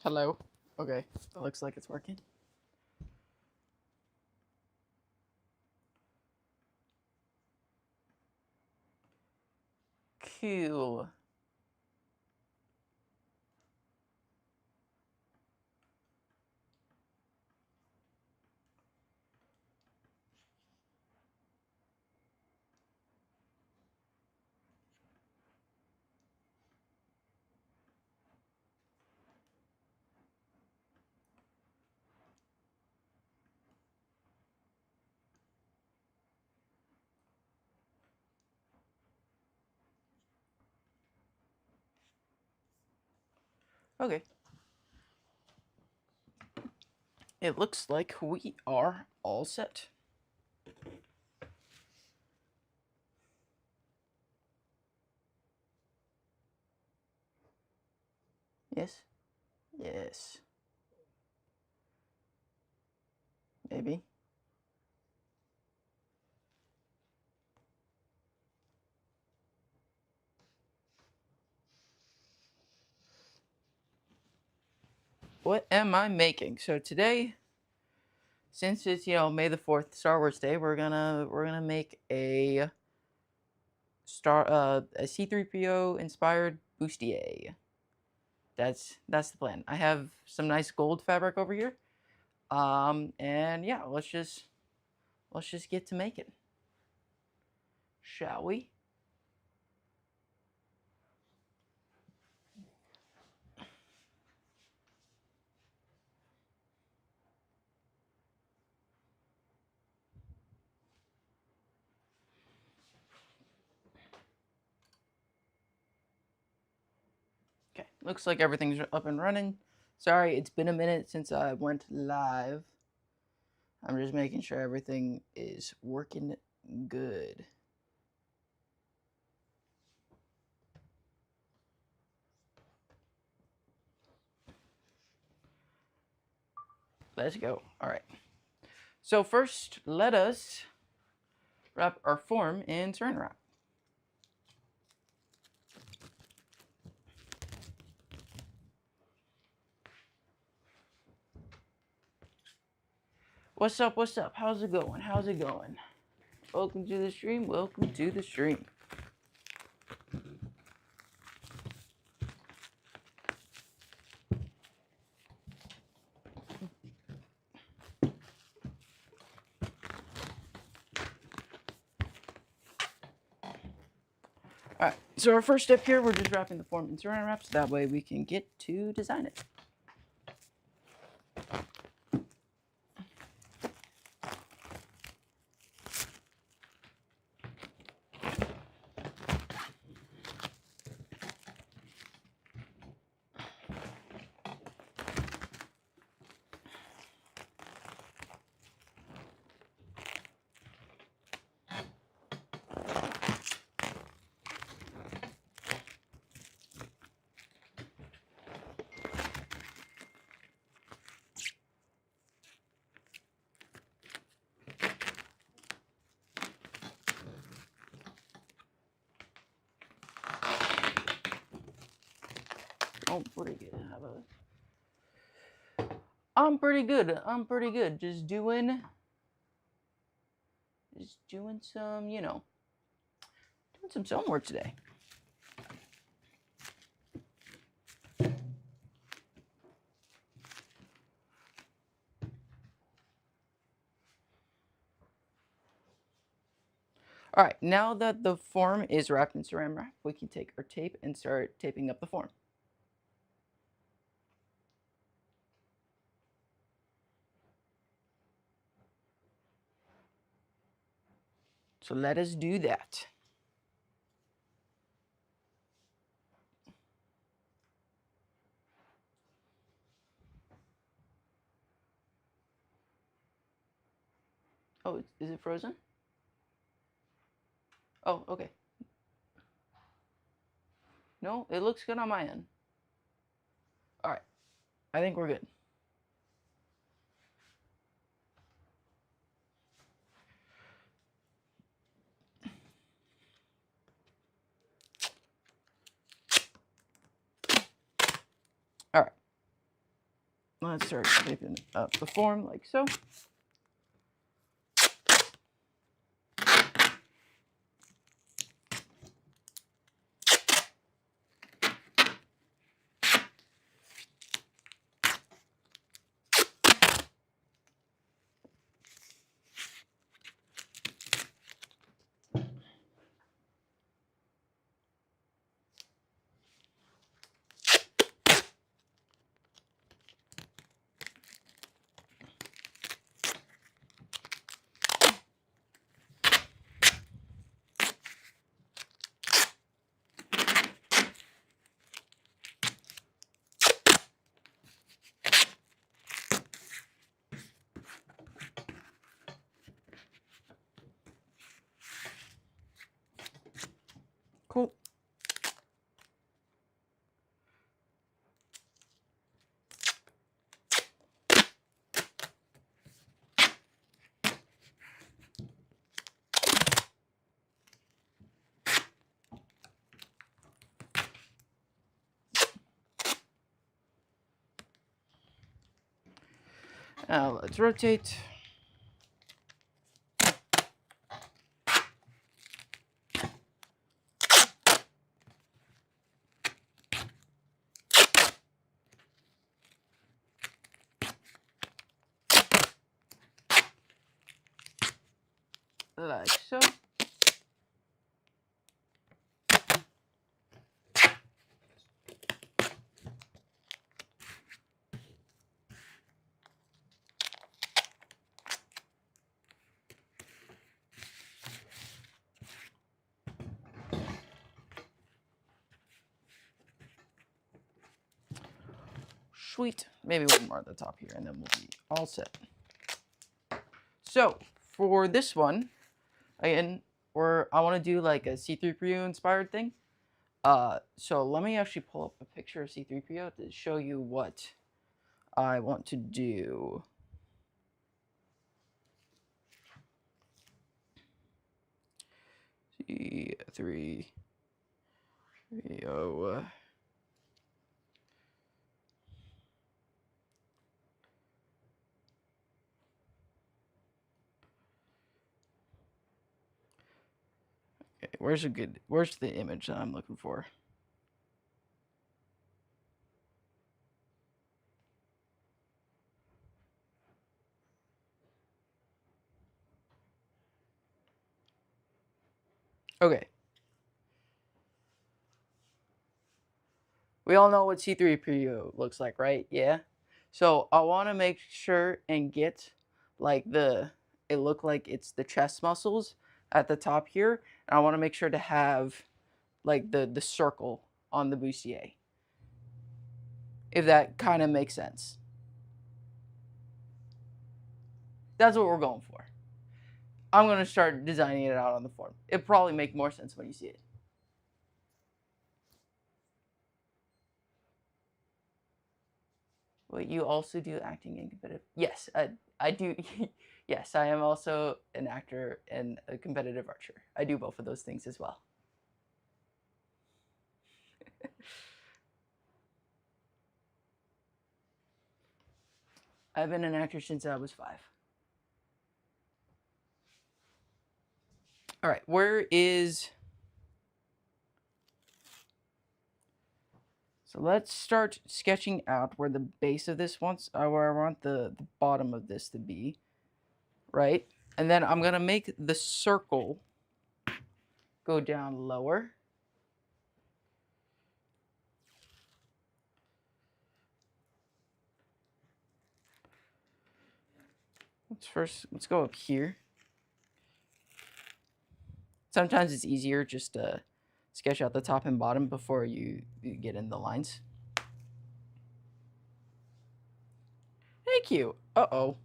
Hello. Okay, that looks like it's working. Cool. Okay. It looks like we are all set. Yes? Yes. Maybe. What am I making? So today, since it's May the 4th, Star Wars Day, we're gonna make a C3PO inspired bustier. That's the plan. I have some nice gold fabric over here. And yeah, let's just get to making. Shall we? Okay, looks like everything's up and running. Sorry, it's been a minute since I went live. I'm just making sure everything is working good. Let's go. All right. So first, let us wrap our form in saran wrap. What's up? What's up? How's it going? How's it going? Welcome to the stream. Welcome to the stream. All right. So our first step here, we're just wrapping the form in saran wrap, so that way we can get to design it. Oh, pretty good. I'm pretty good. I'm pretty good. Just doing some, doing some sewing work today. All right, now that the form is wrapped in saran wrap, we can take our tape and start taping up the form. So let us do that. Oh, is it frozen? Oh, okay. No, it looks good on my end. All right, I think we're good. All right. let's start shaping up the form like so. Cool. Now let's rotate. Like so. Sweet. Maybe one more at the top here, and then we'll be all set. So for this one, again, I want to do like a C3PO inspired thing. So let me actually pull up a picture of C3PO to show you what I want to do. C3PO. Okay, where's the image that I'm looking for? Okay. We all know what C3PO looks like, right? Yeah. So I want to make sure and get like it look like it's the chest muscles at the top here. And I want to make sure to have like the circle on the bustier. If that kind of makes sense. That's what we're going for. I'm going to start designing it out on the form. It'll probably make more sense when you see it. Wait, you also do acting and competitive? Yes, I do. Yes, I am also an actor and a competitive archer. I do both of those things as well. I've been an actor since I was 5. All right, where is... So let's start sketching out where the base of this wants, where I want the bottom of this to be, right? And then I'm gonna make the circle go down lower. Let's go up here. Sometimes it's easier just to sketch out the top and bottom before you get in the lines. Thank you. Uh-oh.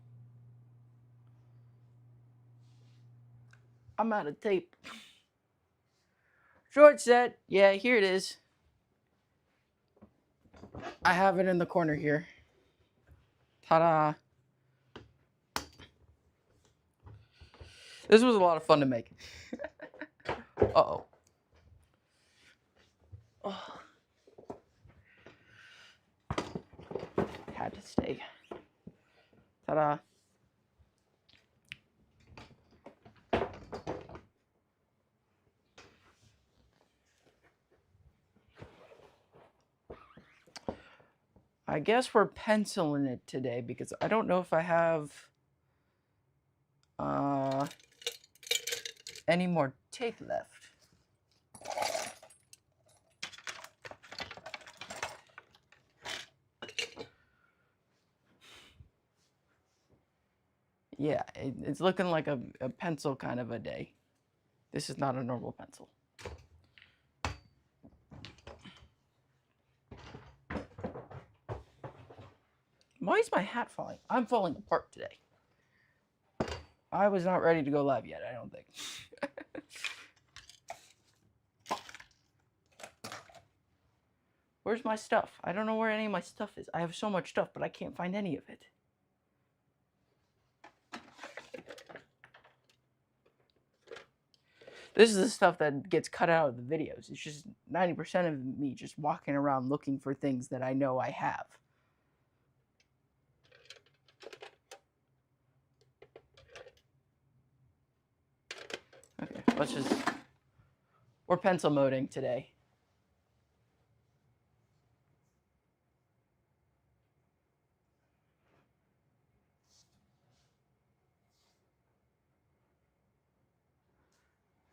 I'm out of tape. Short set. Yeah, here it is. I have it in the corner here. Ta-da. This was a lot of fun to make. Uh-oh. Oh. Had to stay. Ta-da. I guess we're penciling it today because I don't know if I have any more tape left. Yeah, it's looking like a pencil kind of a day. This is not a normal pencil. Why is my hat falling? I'm falling apart today. I was not ready to go live yet, I don't think. Where's my stuff? I don't know where any of my stuff is. I have so much stuff, but I can't find any of it. This is the stuff that gets cut out of the videos. It's just 90% of me just walking around looking for things that I know I have. Okay, let's just... We're pencil moding today.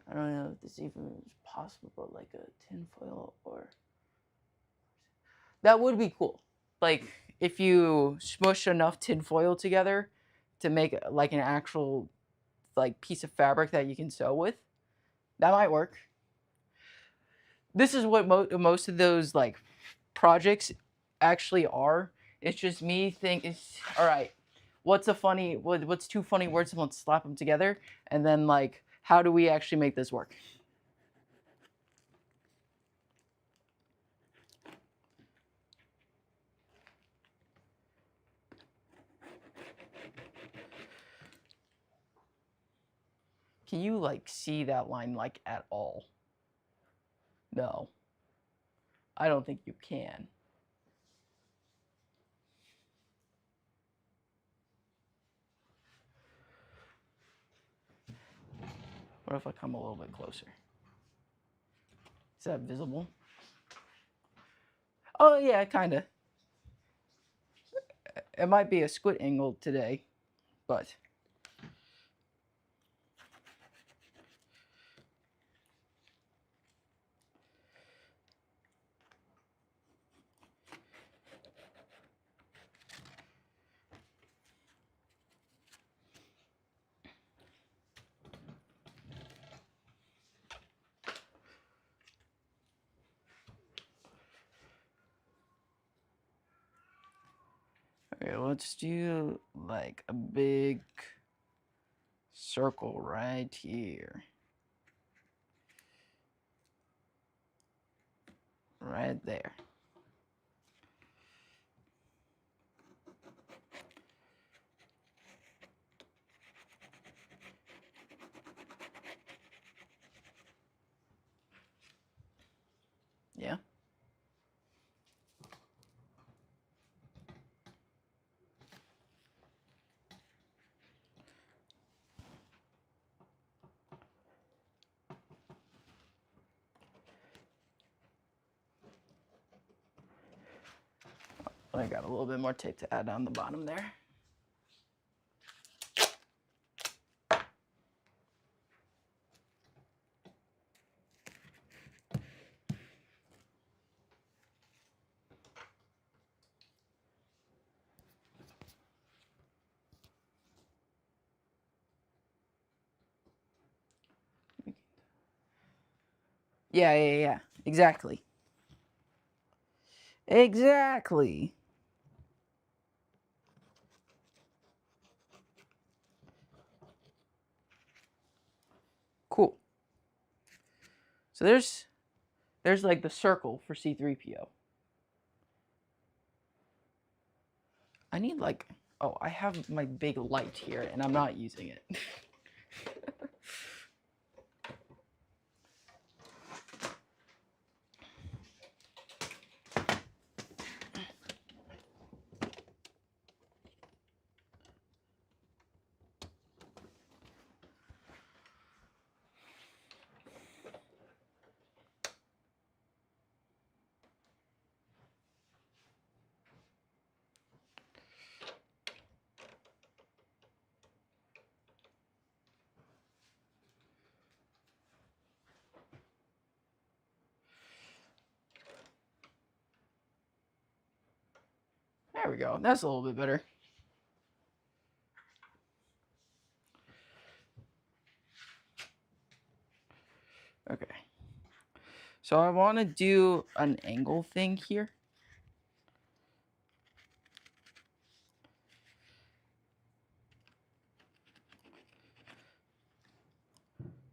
I don't know if this even is possible, but like a tinfoil or... That would be cool. Like, if you smush enough tinfoil together to make like an actual like piece of fabric that you can sew with, that might work. This is what most of those like projects actually are. It's just me thinking, all right, what's two funny words and let's slap them together, and then like, how do we actually make this work? Can you like see that line like at all? No. I don't think you can. What if I come a little bit closer? Is that visible? Oh yeah, kinda. It might be a squint angle today, but... Okay, let's do like a big circle right here. Right there. Yeah. I got a little bit more tape to add on the bottom there. Yeah. Exactly. Exactly. Cool. So there's like the circle for C3PO. I need like, oh, I have my big light here and I'm not using it. There we go. That's a little bit better. Okay. So I want to do an angle thing here.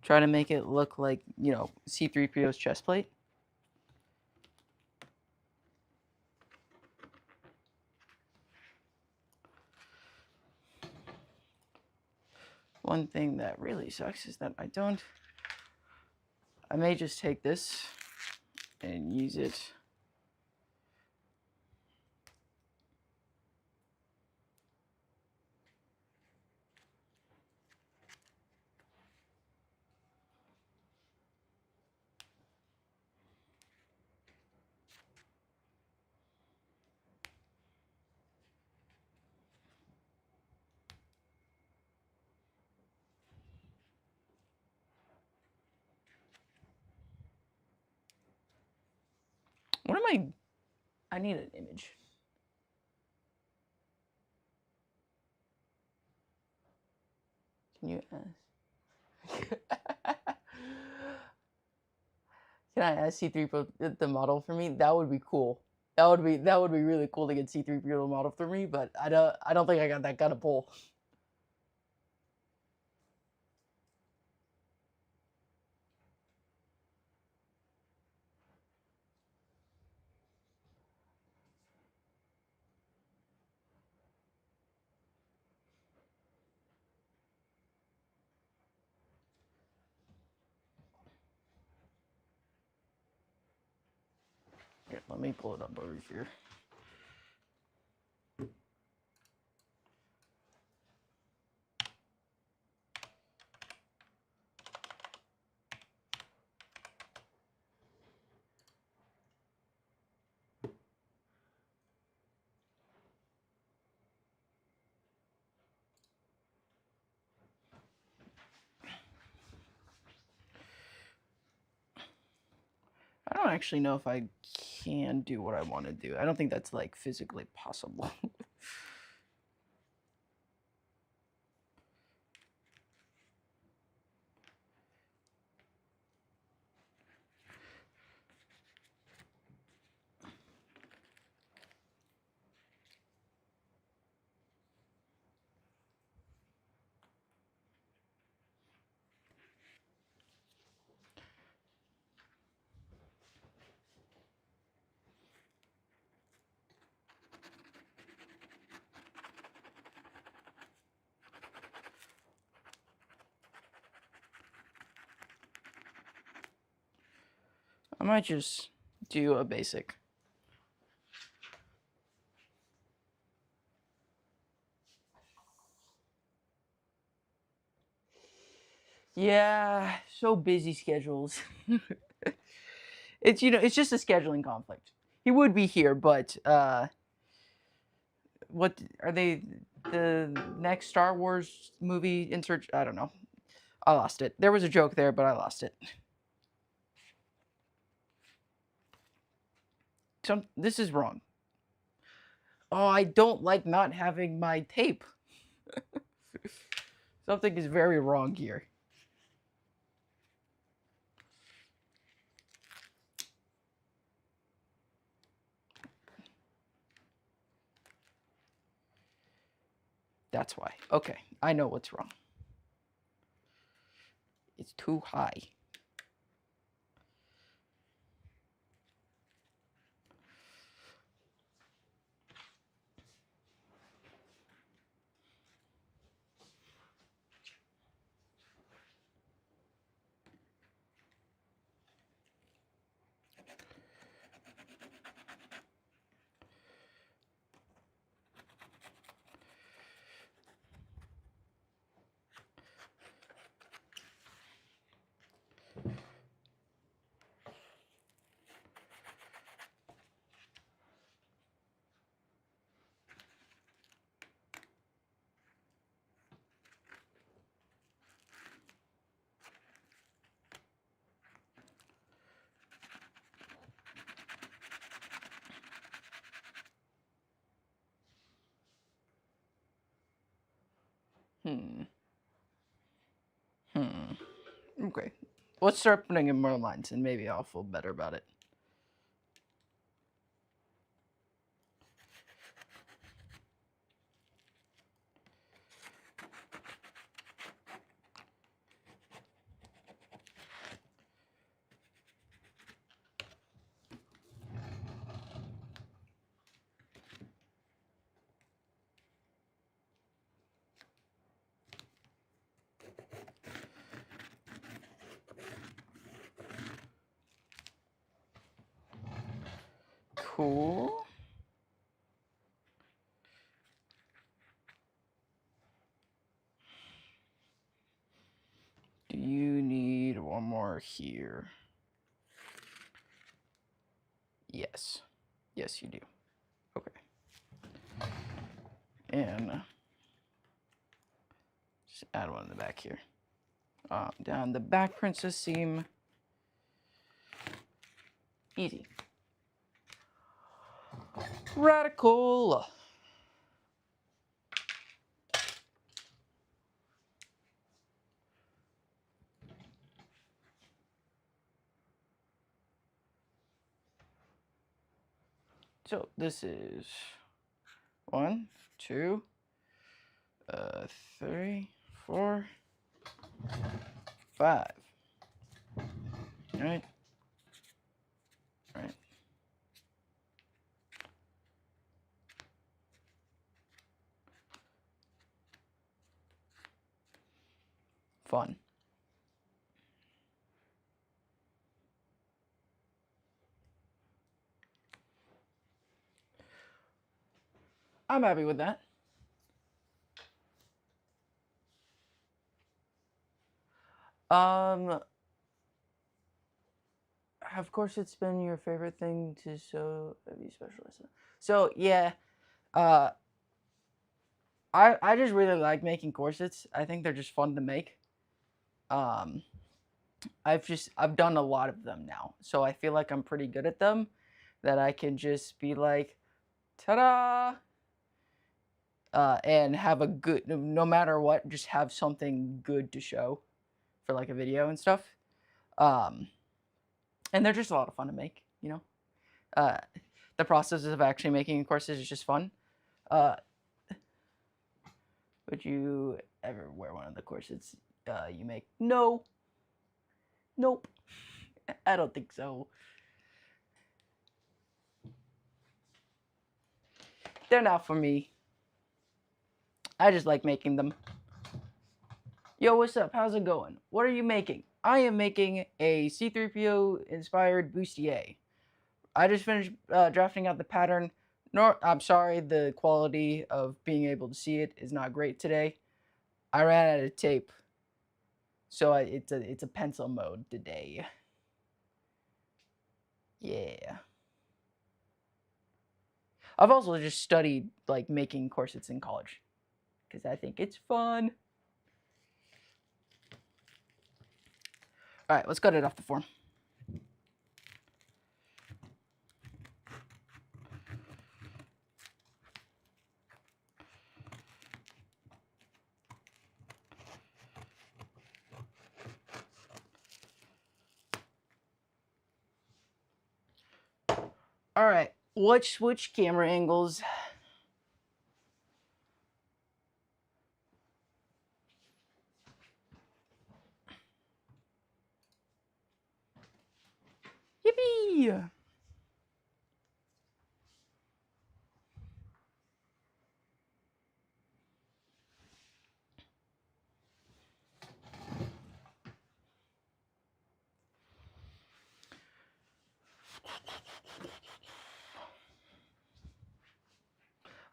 Try to make it look like, you know, C3PO's chest plate. One thing that really sucks is that I may just take this and use it. What am I need an image. Can you Can I ask C3PO the model for me? That would be cool. That would be really cool to get C3PO to model for me, but I don't think I got that kind of pull. Here, let me pull it up over here. I don't actually know if I can do what I want to do. I don't think that's like physically possible. I might just do a basic. Yeah, so busy schedules. It's, you know, it's just a scheduling conflict. He would be here, but what are they? The next Star Wars movie insert? I don't know. I lost it. There was a joke there, but I lost it. This is wrong. Oh, I don't like not having my tape. Something is very wrong here. That's why. Okay, I know what's wrong. It's too high. Hmm. Okay. Let's start putting in more lines, and maybe I'll feel better about it. Cool. Do you need one more here? Yes. Yes, you do. Okay. And just add one in the back here. Down the back princess seam. Easy. Radical. So this is 1, 2, 3, 4, 5. Right. Right. Fun. I'm happy with that. Of course, it's been your favorite thing to sew a V specialist. So yeah, uh, I just really like making corsets. I think they're just fun to make. Um, I've done a lot of them now, so I feel like I'm pretty good at them. That I can just be like, ta-da, and have a good, no matter what, just have something good to show for like a video and stuff. Um, and they're just a lot of fun to make, you know. Uh, the process of actually making a corset is just fun. Uh, would you ever wear one of the corsets you make? No. Nope. I don't think so. They're not for me. I just like making them. Yo, what's up? How's it going? What are you making? I am making a C3PO inspired bustier. I just finished drafting out the pattern. I'm sorry, the quality of being able to see it is not great today. I ran out of tape, so it's a pencil mode today. Yeah. I've also just studied like making corsets in college because I think it's fun. All right, let's cut it off the form. All right, let's switch camera angles. Yippee!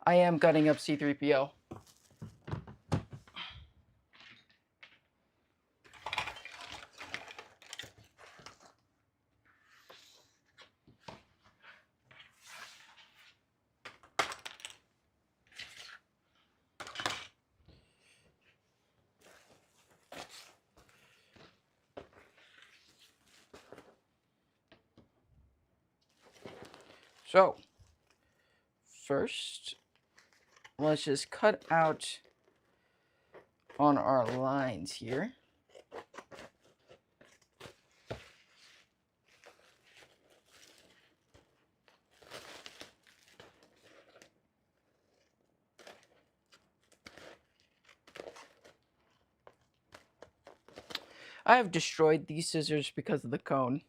I am cutting up C3PO. So, first, let's just cut out on our lines here. I have destroyed these scissors because of the cone.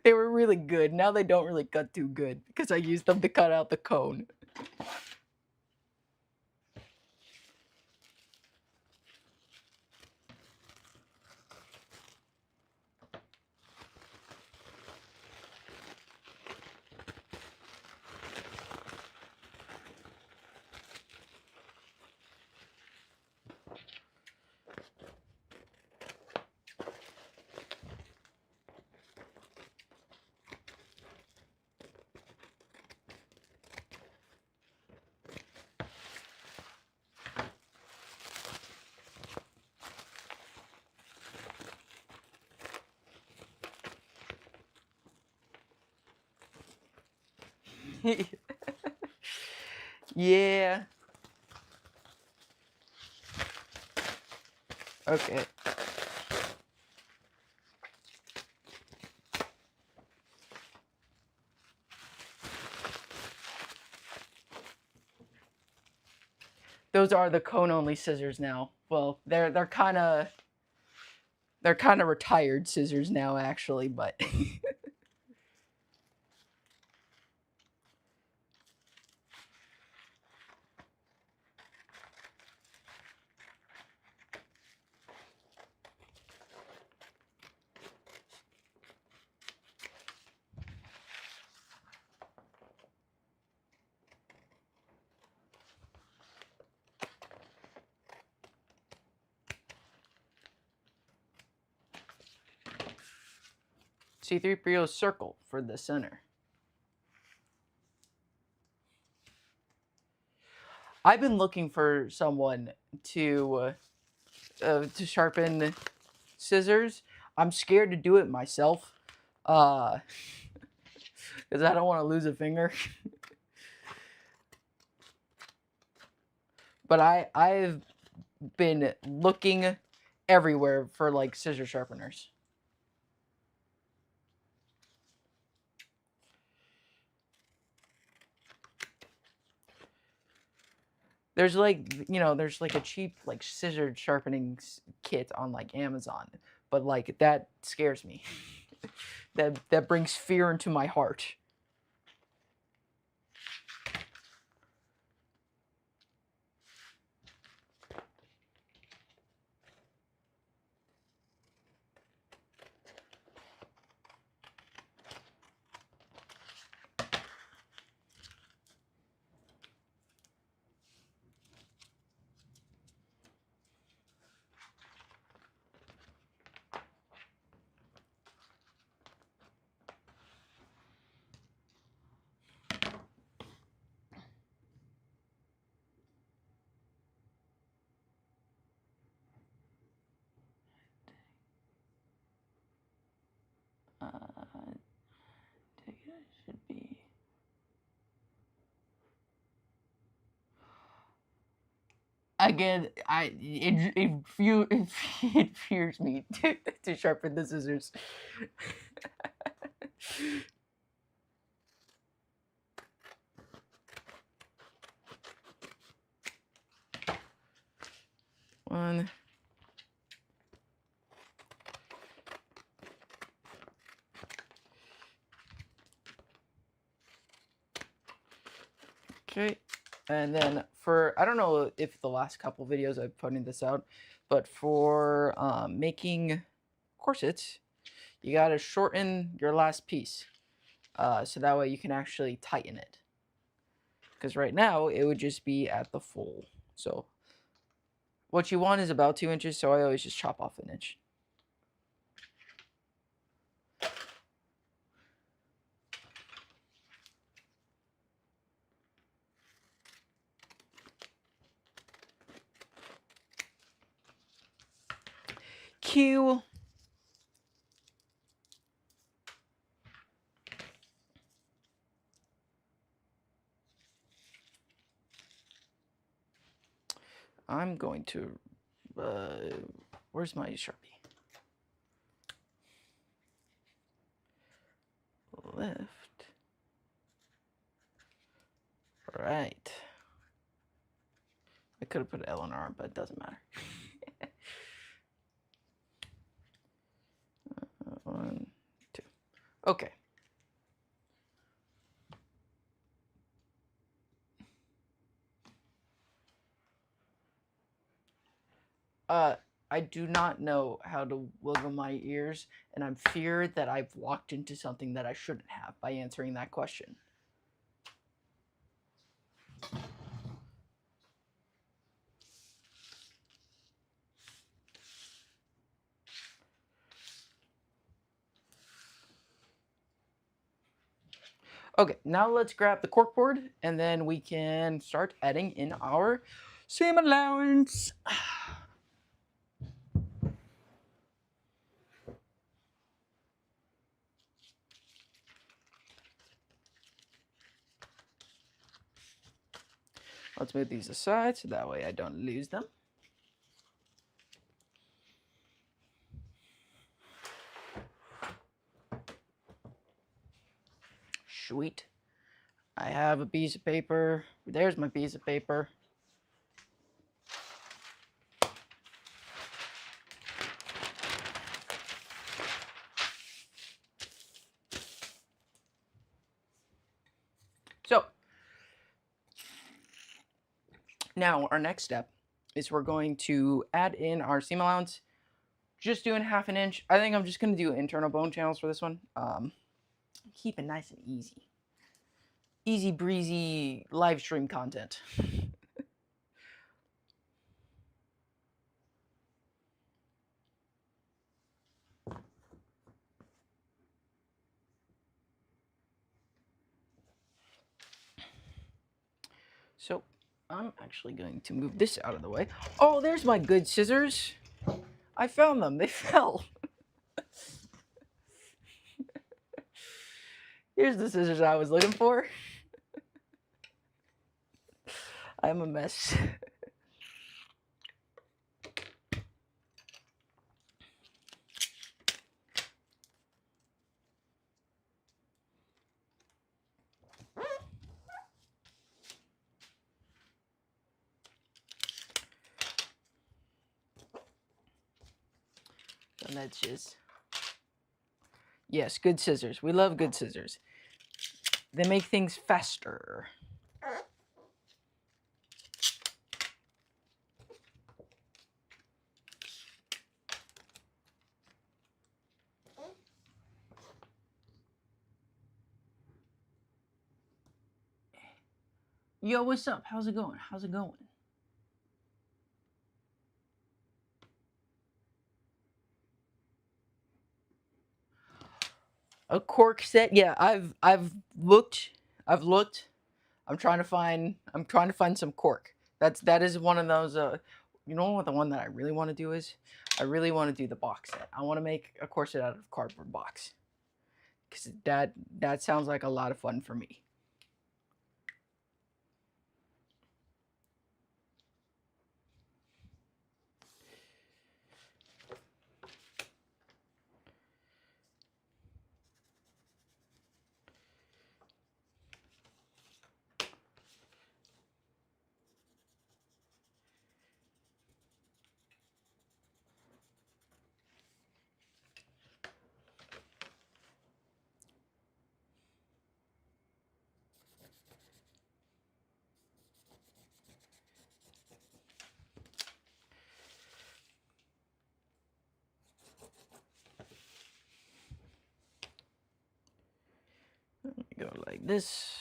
They were really good. Now they don't really cut too good because I used them to cut out the cone. Yeah. Okay. Those are the cone only scissors now. Well, they're kind of retired scissors now actually, but C3PO circle for the center. I've been looking for someone to sharpen scissors. I'm scared to do it myself, because I don't want to lose a finger. But I've been looking everywhere for like scissor sharpeners. There's like, there's like a cheap like scissor sharpening kit on like Amazon, but like that scares me. that brings fear into my heart. Should be. Again, it fears me to sharpen the scissors. One. Okay, and then I don't know if the last couple videos I've putting this out, but for making corsets, you gotta shorten your last piece, so that way you can actually tighten it. Because right now it would just be at the fold. So what you want is about 2 inches, so I always just chop off an inch. Q. I'm going to, where's my Sharpie? Left. Right. I could have put L on R, but it doesn't matter. 1, 2. Okay. I do not know how to wiggle my ears, and I'm feared that I've walked into something that I shouldn't have by answering that question. Okay, now let's grab the corkboard, and then we can start adding in our seam allowance. Let's move these aside so that way I don't lose them. Sweet. I have a piece of paper. There's my piece of paper. So, now our next step is we're going to add in our seam allowance. Just doing 1/2 inch. I think I'm just going to do internal bone channels for this one. Keep it nice and easy. Easy breezy live stream content. So I'm actually going to move this out of the way. Oh, there's my good scissors. I found them. They fell. Here's the scissors I was looking for. I'm a mess. And that's just... Yes, good scissors. We love good scissors. They make things faster. Yo, what's up? How's it going? How's it going? A cork set? Yeah, I've looked. I'm trying to find some cork. That is one of those you know what the one that I really want to do is? I really want to do the box set. I want to make a corset out of cardboard box. Cuz that sounds like a lot of fun for me. Go like this.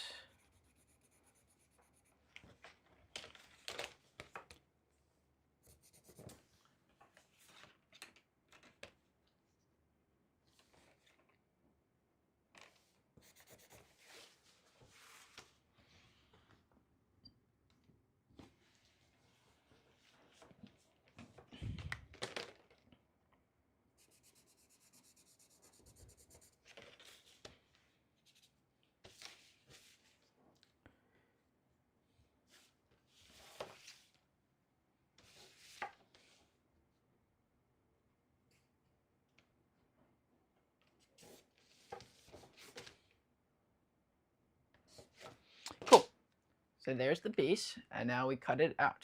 So there's the base, and now we cut it out.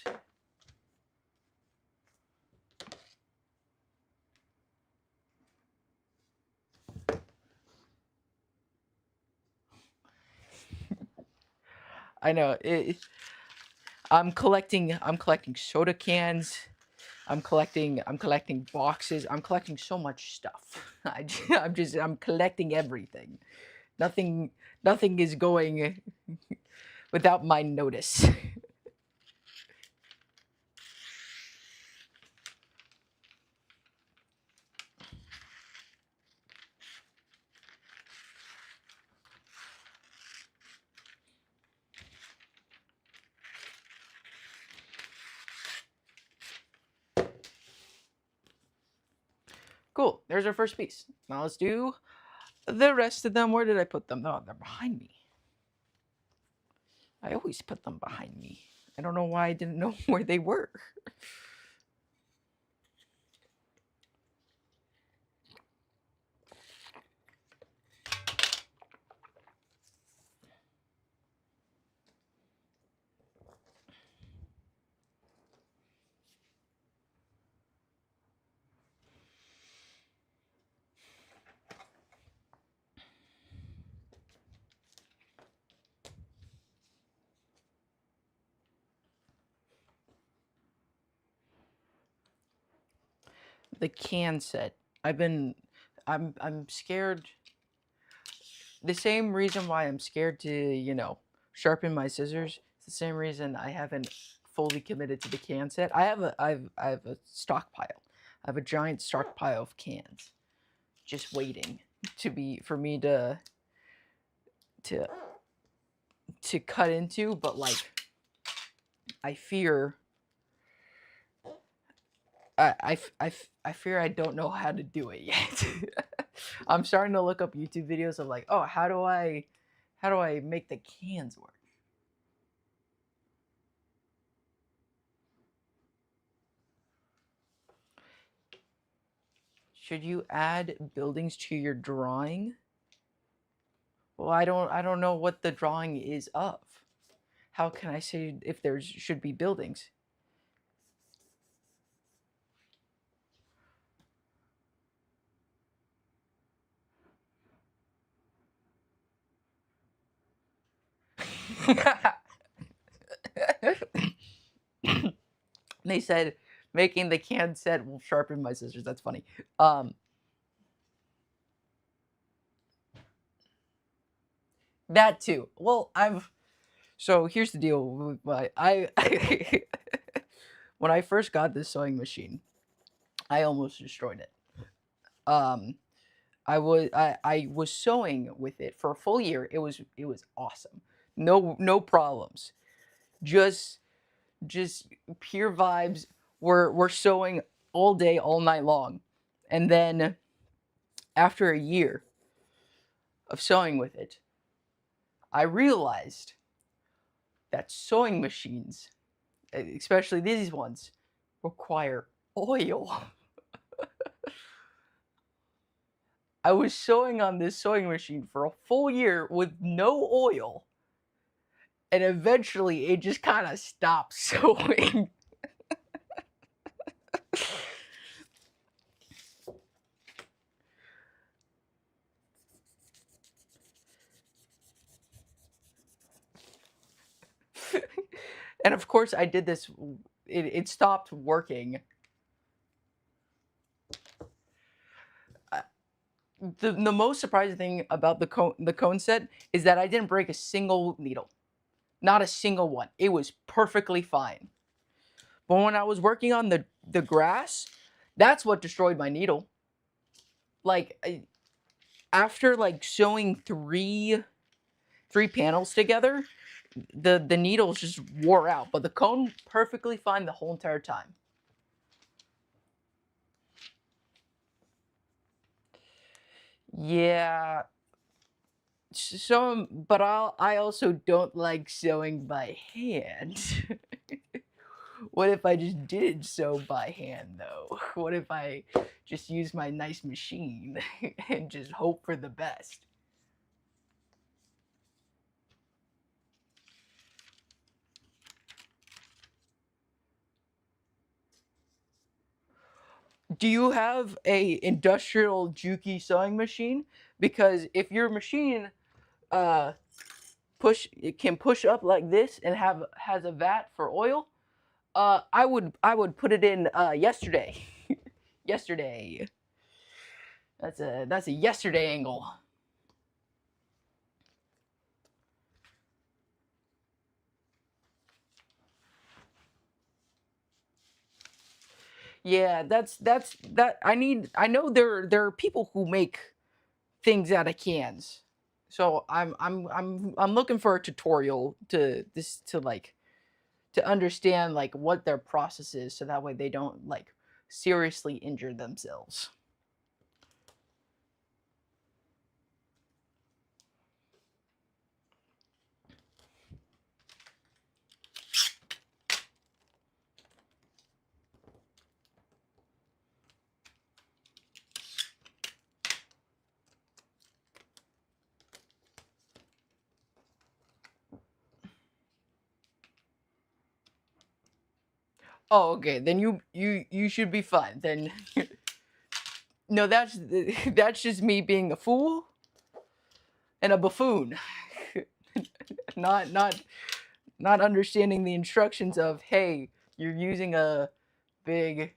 I know I'm collecting soda cans. I'm collecting boxes. I'm collecting so much stuff. I'm collecting everything. Nothing is going without my notice. Cool. There's our first piece. Now let's do the rest of them. Where did I put them? Oh, they're behind me. I always put them behind me. I don't know why I didn't know where they were. The can set. I'm scared. The same reason why I'm scared to, sharpen my scissors. It's the same reason I haven't fully committed to the can set. I have a stockpile. I have a giant stockpile of cans, just waiting for me to cut into. But like, I fear. I fear I don't know how to do it yet. I'm starting to look up YouTube videos of like, oh, how do I make the cans work? Should you add buildings to your drawing? Well, I don't know what the drawing is of. How can I say if there should be buildings? They said making the can set will sharpen my scissors. That's funny. That too. Well, so here's the deal with when I first got this sewing machine, I almost destroyed it. I was sewing with it for a full year. It was awesome. No problems. Just pure vibes. We're sewing all day, all night long. And then after a year of sewing with it, I realized that sewing machines, especially these ones, require oil. I was sewing on this sewing machine for a full year with no oil, and eventually it just kind of stopped sewing. And of course I did this, it stopped working. The most surprising thing about the cone set is that I didn't break a single needle. Not a single one. It was perfectly fine. But when I was working on the grass, that's what destroyed my needle. Like, after like sewing three panels together, the needles just wore out. But the cone perfectly fine the whole entire time. Yeah. So, but I also don't like sewing by hand. What if I just didn't sew by hand, though? What if I just use my nice machine and just hope for the best? Do you have a industrial Juki sewing machine? Because if your machine uh it can push up like this and has a vat for oil, I would put it in yesterday. Yesterday. That's a yesterday angle. Yeah, that I know there are people who make things out of cans. So I'm looking for a tutorial to like to understand like what their process is so that way they don't like seriously injure themselves. Oh, okay. Then you should be fine. Then no, that's just me being a fool and a buffoon. Not understanding the instructions of, hey, you're using a big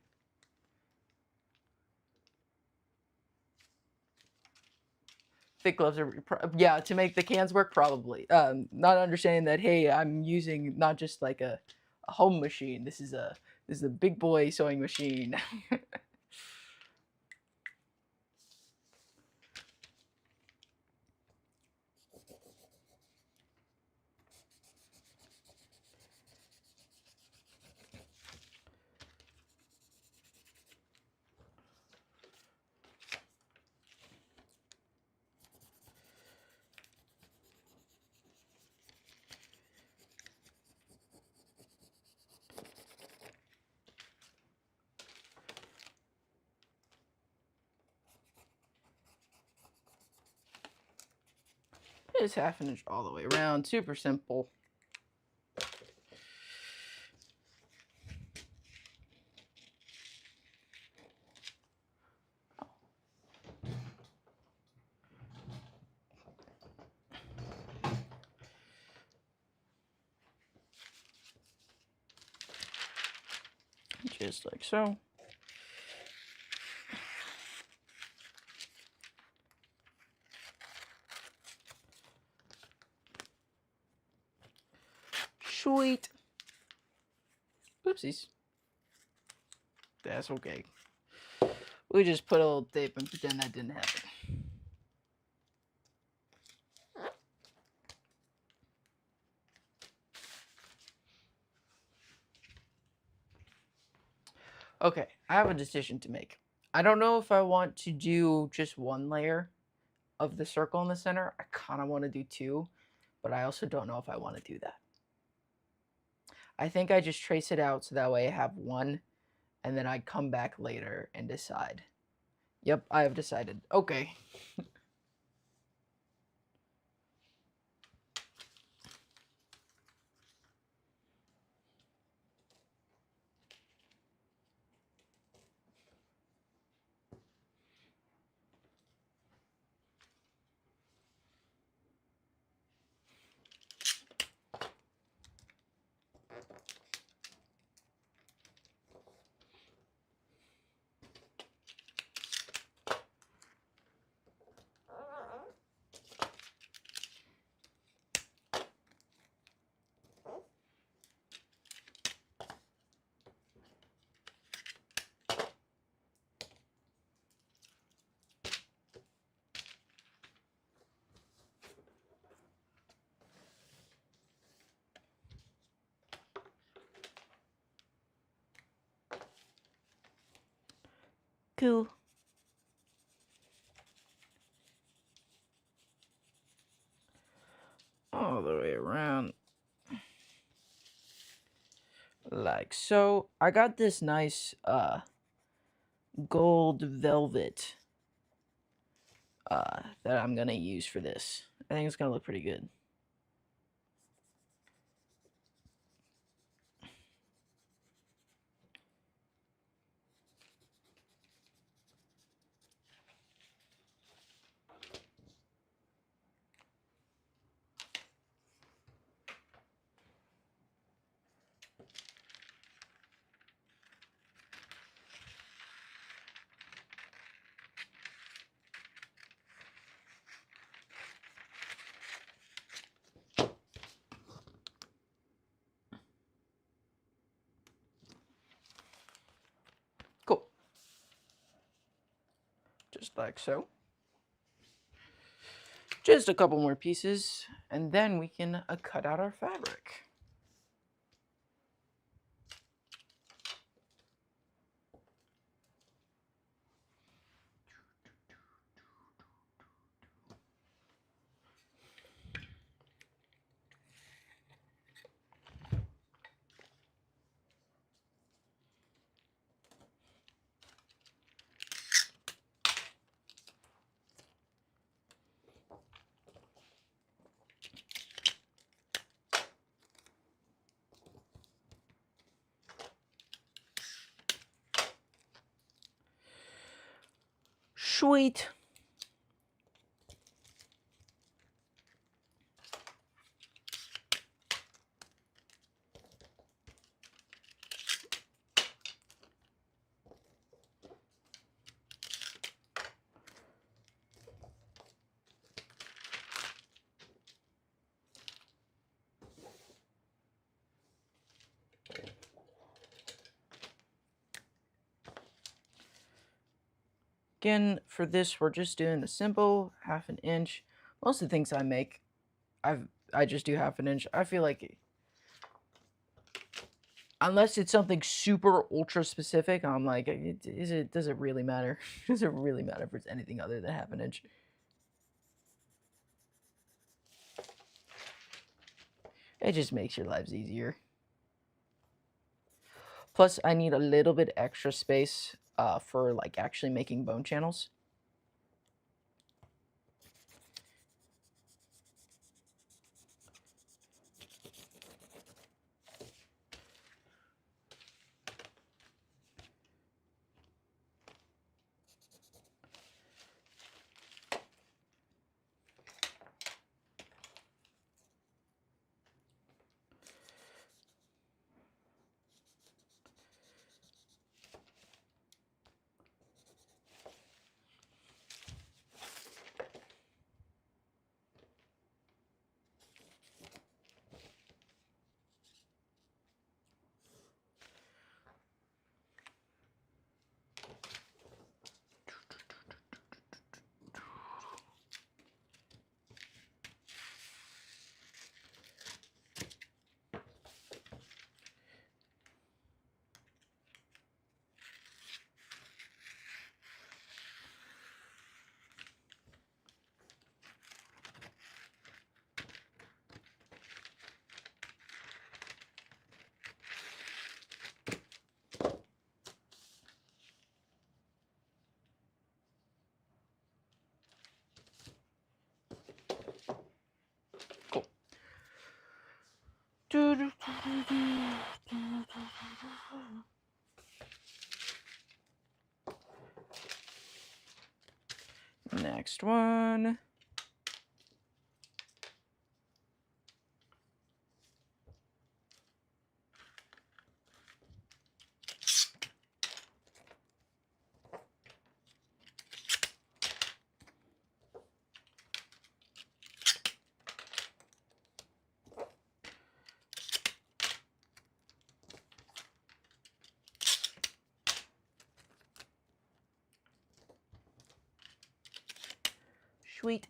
thick gloves are yeah, to make the cans work probably. Not understanding that, hey, I'm using not just like a home machine. This is a big boy sewing machine. Just half an inch all the way around. Super simple. Just like so. Sweet. Oopsies. That's okay. We just put a little tape and pretend that didn't happen. Okay, I have a decision to make. I don't know if I want to do just one layer of the circle in the center. I kind of want to do two, but I also don't know if I want to do that. I think I just trace it out so that way I have one, and then I come back later and decide. Yep, I have decided. Okay. Cool. All the way around. Like so. I got this nice gold velvet that I'm gonna use for this. I think it's gonna look pretty good. like so. Just a couple more pieces, and then we can cut out our fabric. Sweet. Again, for this, we're just doing the simple 1/2 inch. Most of the things I make, I just do 1/2 inch. I feel like, unless it's something super ultra specific, I'm like, does it really matter? Does it really matter if it's anything other than 1/2 inch? It just makes your lives easier. Plus, I need a little bit extra space for like actually making bone channels. Next one. Sweet.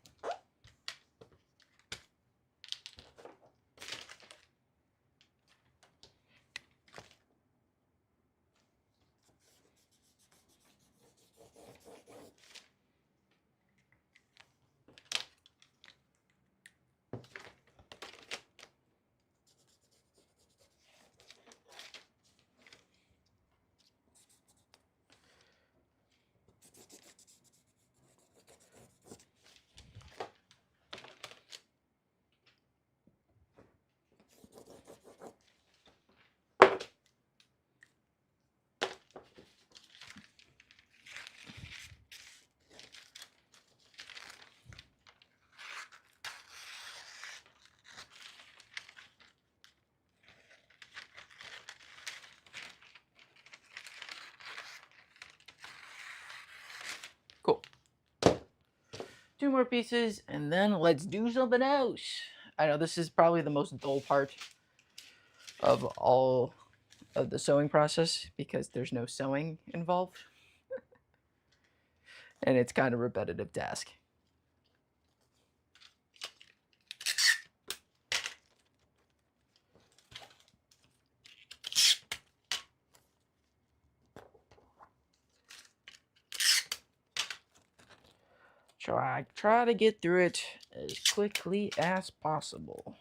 Cool. 2 more pieces, and then let's do something else. I know this is probably the most dull part of all of the sewing process because there's no sewing involved. and it's kind of a repetitive task. Try to get through it as quickly as possible.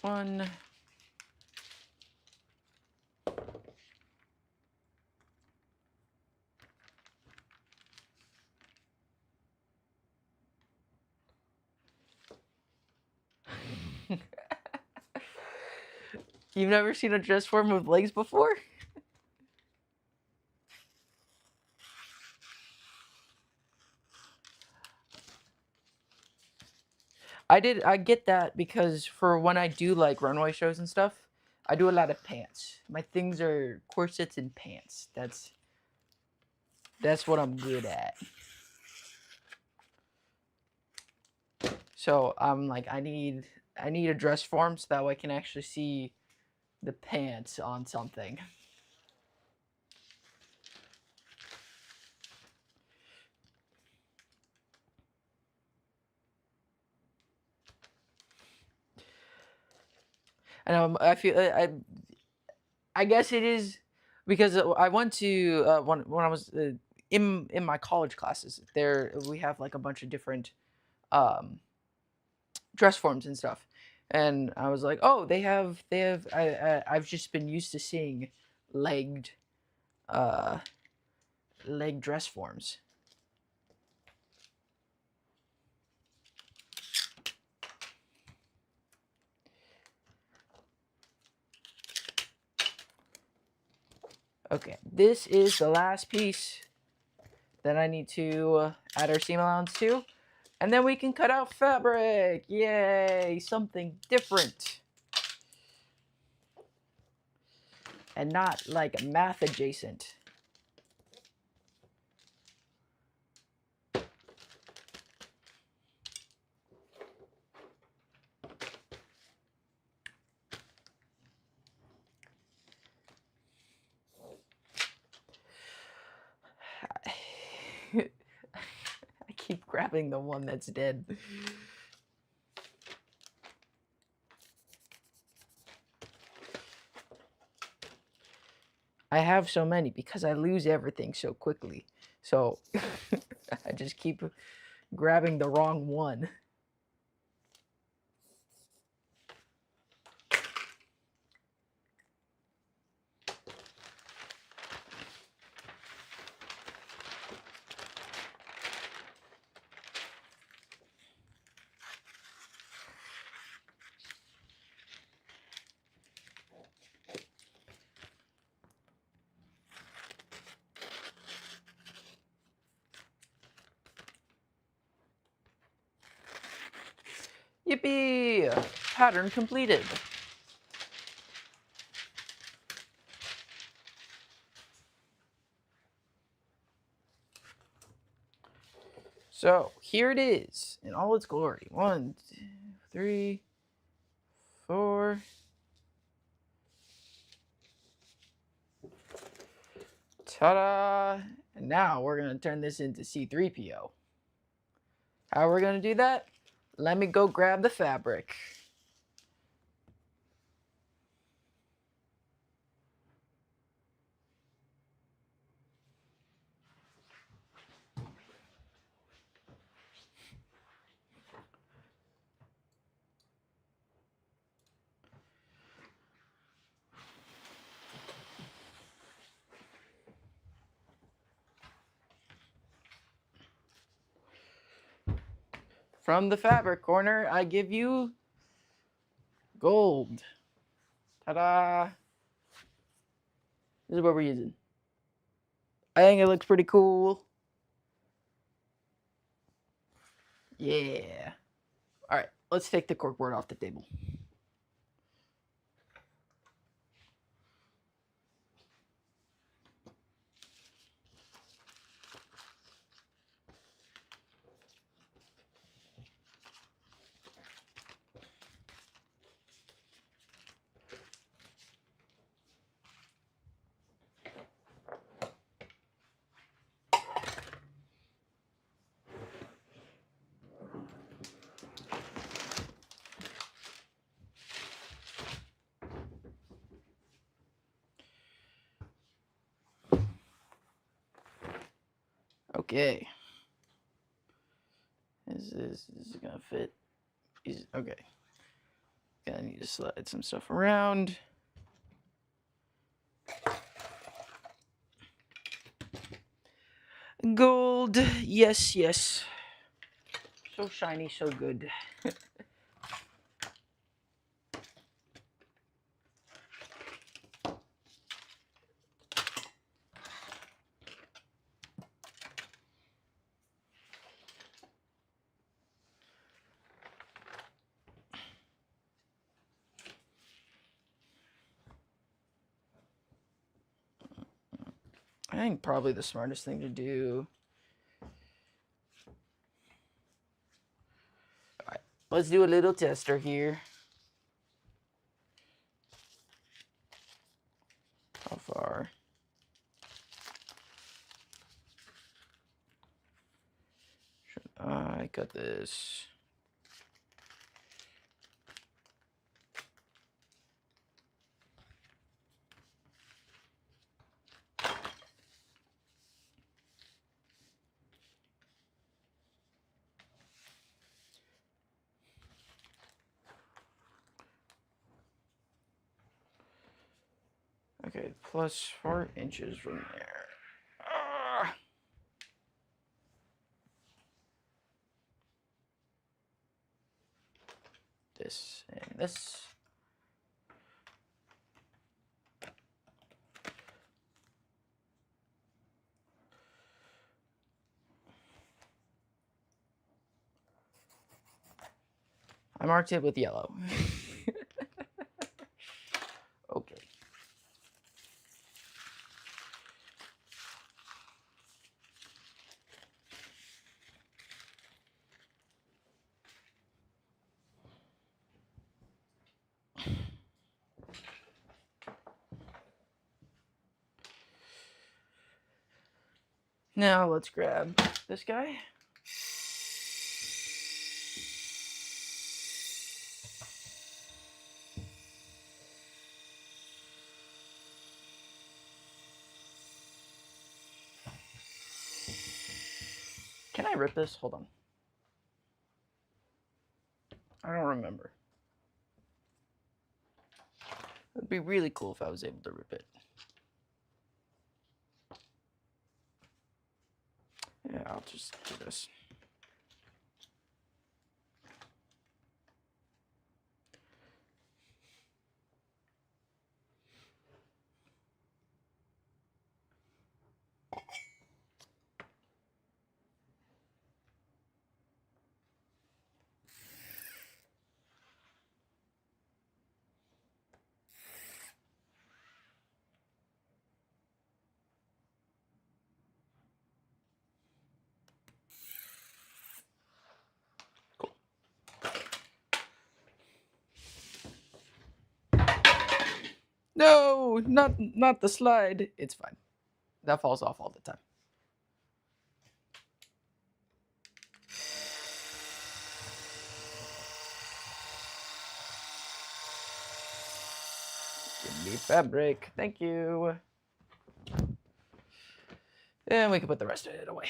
One. You've never seen a dress form with legs before? I get that because for when I do like runway shows and stuff, I do a lot of pants. My things are corsets and pants. That's what I'm good at. So I'm like, I need a dress form so that way I can actually see the pants on something. And I feel I guess it is because I went to when I was in my college classes. There we have like a bunch of different dress forms and stuff, and I was like, oh, they have. I've just been used to seeing legged leg dress forms. Okay, this is the last piece that I need to add our seam allowance to. And then we can cut out fabric. Yay, something different. And not like math adjacent. I keep grabbing the one that's dead. I have so many because I lose everything so quickly. So I just keep grabbing the wrong one. Yippee! Pattern completed. So here it is in all its glory. 1, 2, 3, 4. Ta-da! And now we're going to turn this into C3PO. How we're going to do that? Let me go grab the fabric. from the fabric corner, I give you gold. Ta-da! This is what we're using. I think it looks pretty cool. Yeah. All right, let's take the corkboard off the table. Okay. Is this gonna fit? Okay. Gonna need to slide some stuff around. Gold, yes, yes. So shiny, so good. I think probably the smartest thing to do. All right, let's do a little tester here. How far? Should I cut this? Okay, plus 4 inches from there. Ah! This and this. I marked it with yellow. Okay. Now let's grab this guy. Can I rip this? Hold on. I don't remember. It would be really cool if I was able to rip it. Yeah, I'll just do this. No, not the slide. It's fine. That falls off all the time. Give me fabric. Thank you. And we can put the rest of it away.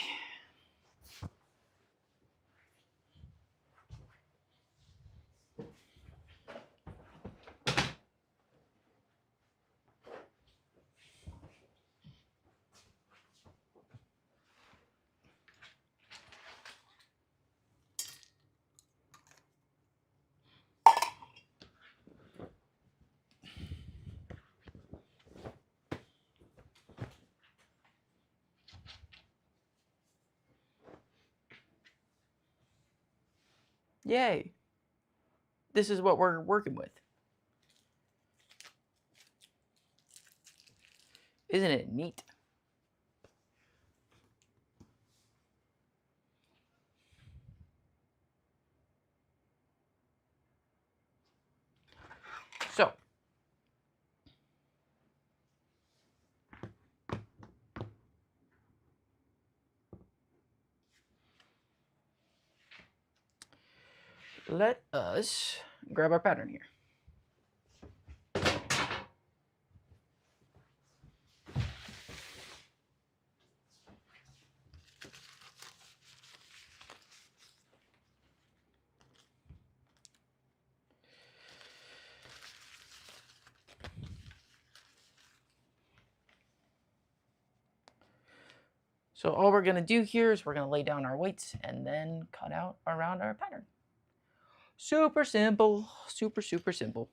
Yay. This is what we're working with. Isn't it neat? So, let us grab our pattern here. So all we're going to do here is we're going to lay down our weights and then cut out around our pattern. Super simple, super, super simple.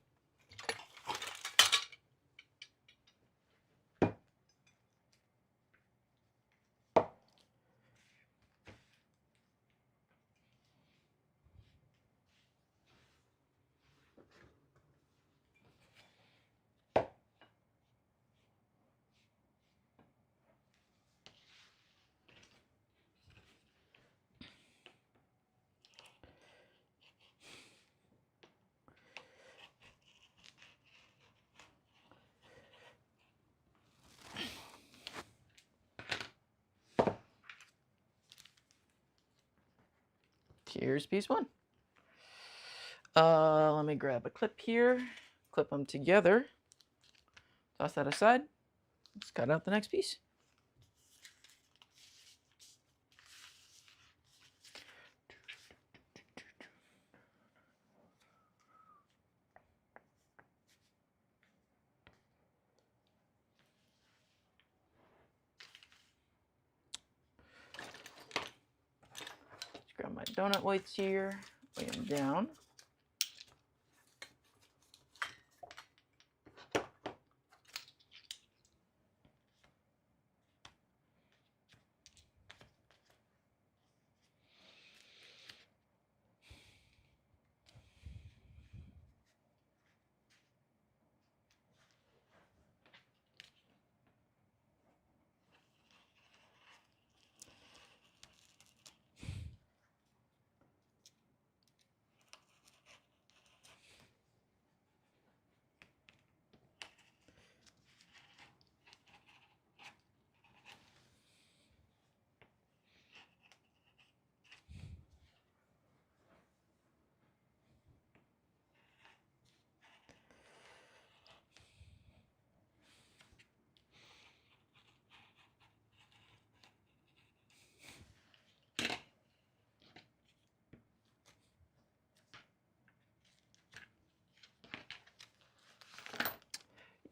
Here's piece one. Let me grab a clip here, clip them together, toss that aside. Let's cut out the next piece. Let's grab my donut weights here, lay them down.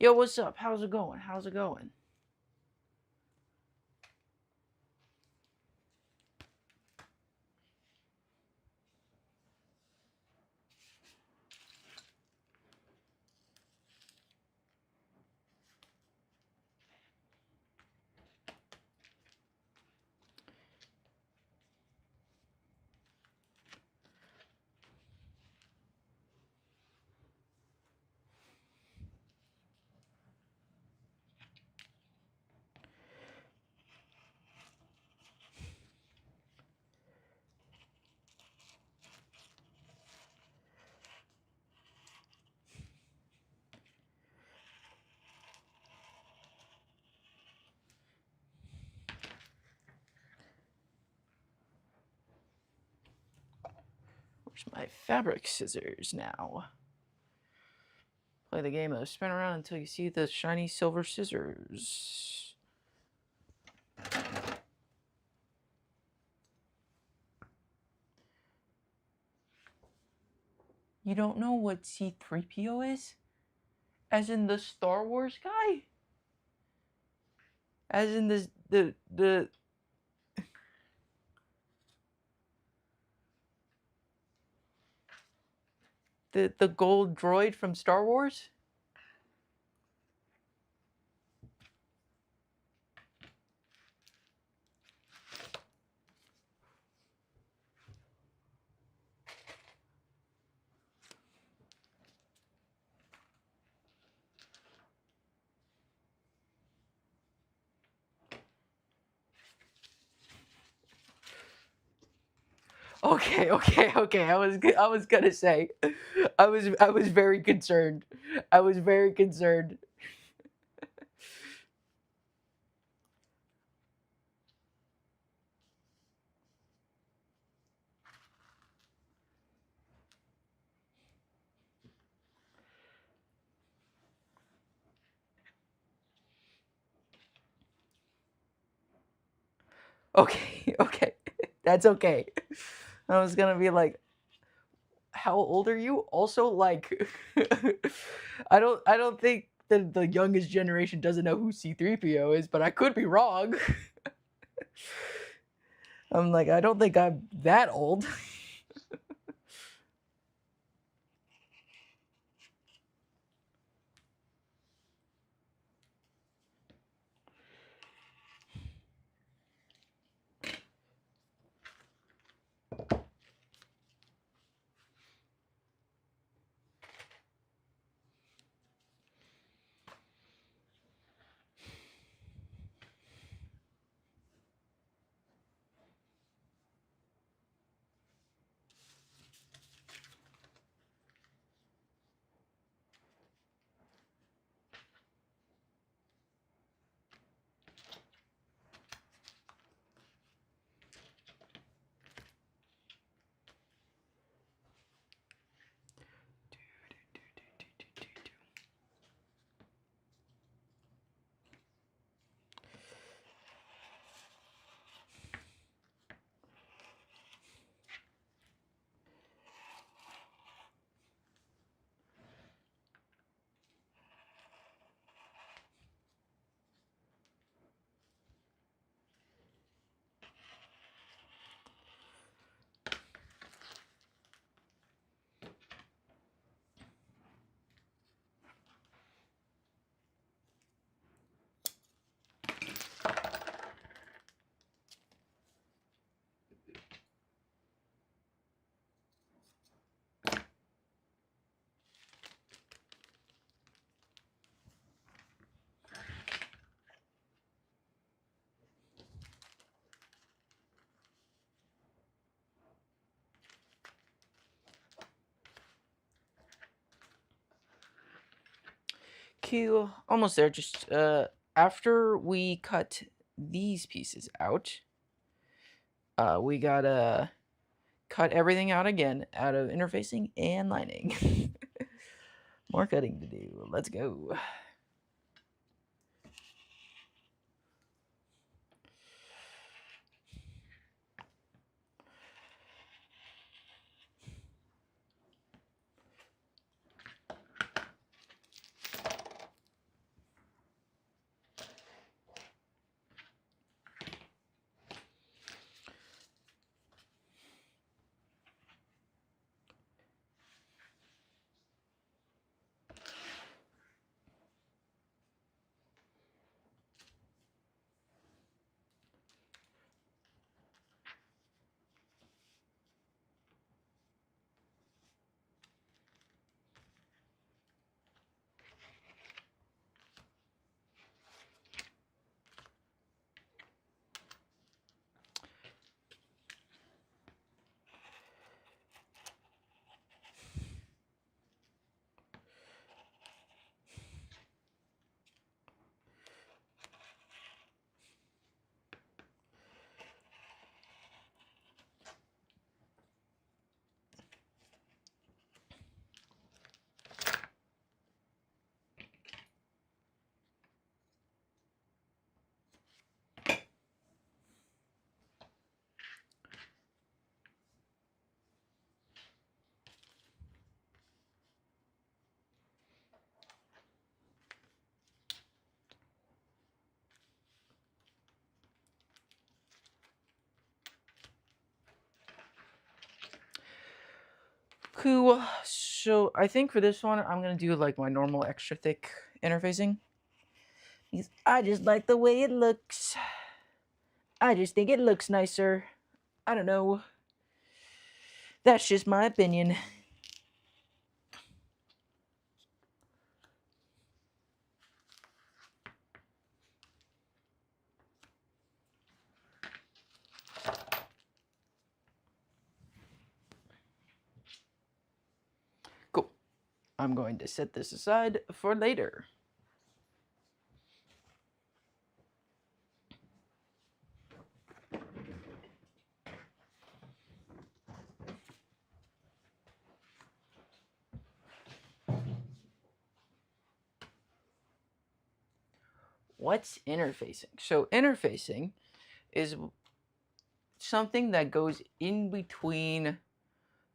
Yo, what's up? How's it going? How's it going? Where's my fabric scissors now? Play the game of spin around until you see the shiny silver scissors. You don't know what C3PO is? As in the Star Wars guy? As in the gold droid from Star Wars? Okay. I was gonna say, I was very concerned. I was very concerned. Okay. That's okay. I was gonna be like, how old are you? Also, like, I don't think that the youngest generation doesn't know who C3PO is, but I could be wrong. I'm like, I don't think I'm that old. Cool. Almost there. Just after we cut these pieces out, we gotta cut everything out again out of interfacing and lining. More cutting to do. Let's go. Cool. So I think for this one, I'm gonna do like my normal extra thick interfacing. Because I just like the way it looks. I just think it looks nicer. I don't know. That's just my opinion. I'm going to set this aside for later. What's interfacing? So interfacing is something that goes in between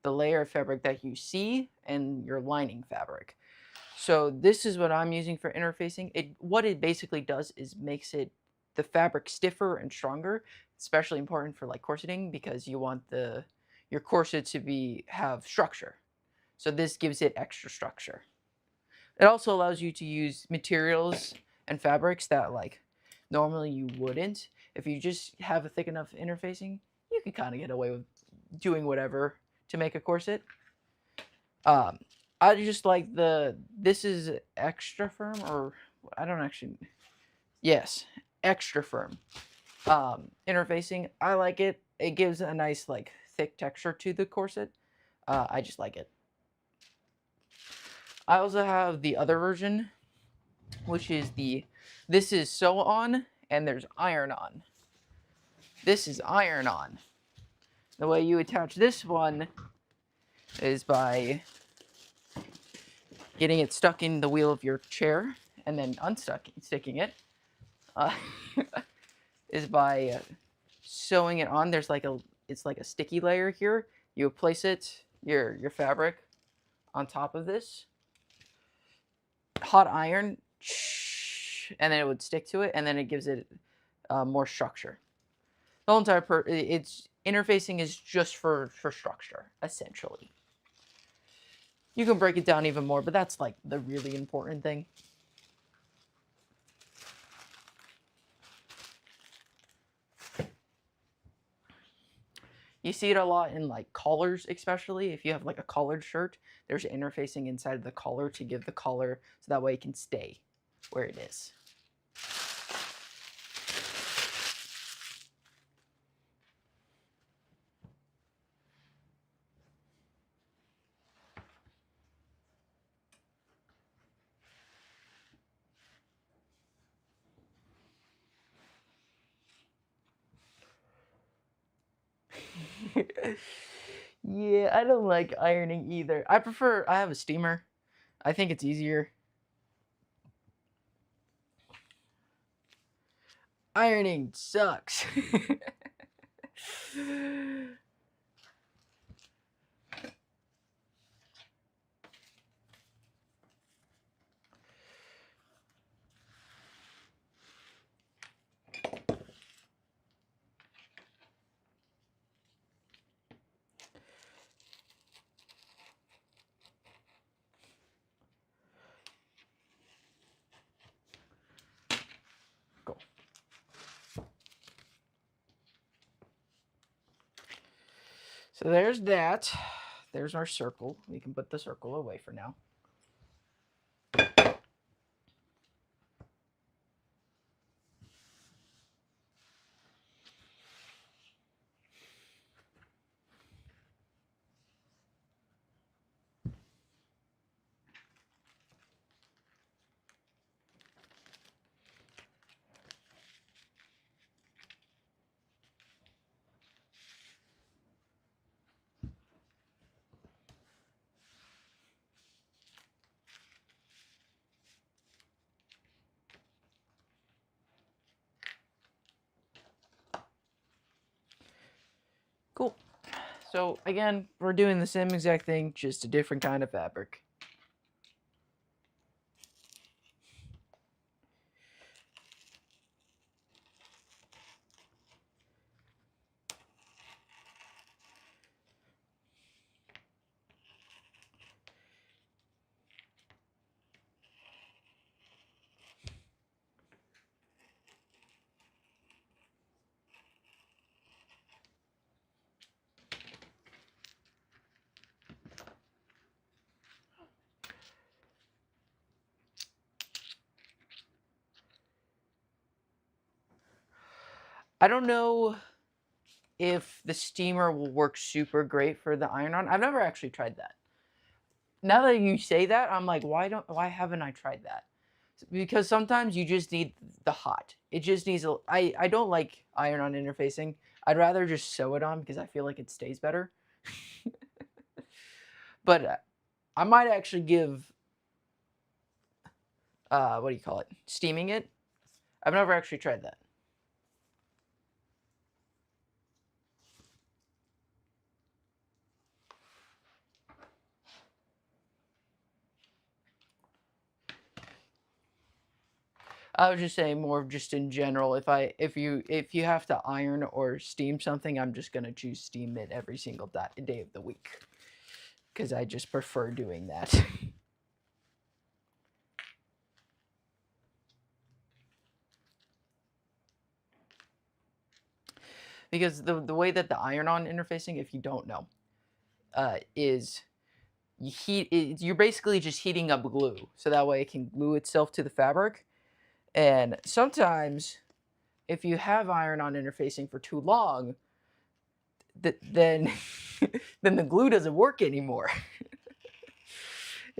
the layer of fabric that you see and your lining fabric. So this is what I'm using for interfacing. What it basically does is makes the fabric stiffer and stronger, especially important for like corseting because you want your corset to have structure. So this gives it extra structure. It also allows you to use materials and fabrics that like normally you wouldn't. If you just have a thick enough interfacing, you can kind of get away with doing whatever to make a corset. I just like this is extra firm, or I don't actually, yes, extra firm. Interfacing, I like it. It gives a nice like thick texture to the corset. I just like it. I also have the other version, which is this is sew on and there's iron on. This is iron on. The way you attach this one is by getting it stuck in the wheel of your chair and then sticking it. Is by sewing it on. It's like a sticky layer here. You place your fabric on top of this. Hot iron, and then it would stick to it, and then it gives it more structure. The whole entire interfacing is just for structure, essentially. You can break it down even more, but that's like the really important thing. You see it a lot in like collars, especially if you have like a collared shirt. There's interfacing inside of the collar to give the collar so that way it can stay where it is. Yeah, I don't like ironing either. I have a steamer. I think it's easier. Ironing sucks. Cool. So there's that. There's our circle. We can put the circle away for now. Cool. So again, we're doing the same exact thing, just a different kind of fabric. I don't know if the steamer will work super great for the iron-on. I've never actually tried that. now that you say that, I'm like, why haven't I tried that? Because sometimes you just need the hot. It just needs a. I don't like iron-on interfacing. I'd rather just sew it on because I feel like it stays better. But I might actually give what do you call it? Steaming it. I've never actually tried that. I was just saying more just in general. If you have to iron or steam something, I'm just gonna choose steam it every single day of the week because I just prefer doing that. Because the way that the iron-on interfacing, if you don't know, is you're basically just heating up glue so that way it can glue itself to the fabric. And sometimes if you have iron-on interfacing for too long, then then the glue doesn't work anymore.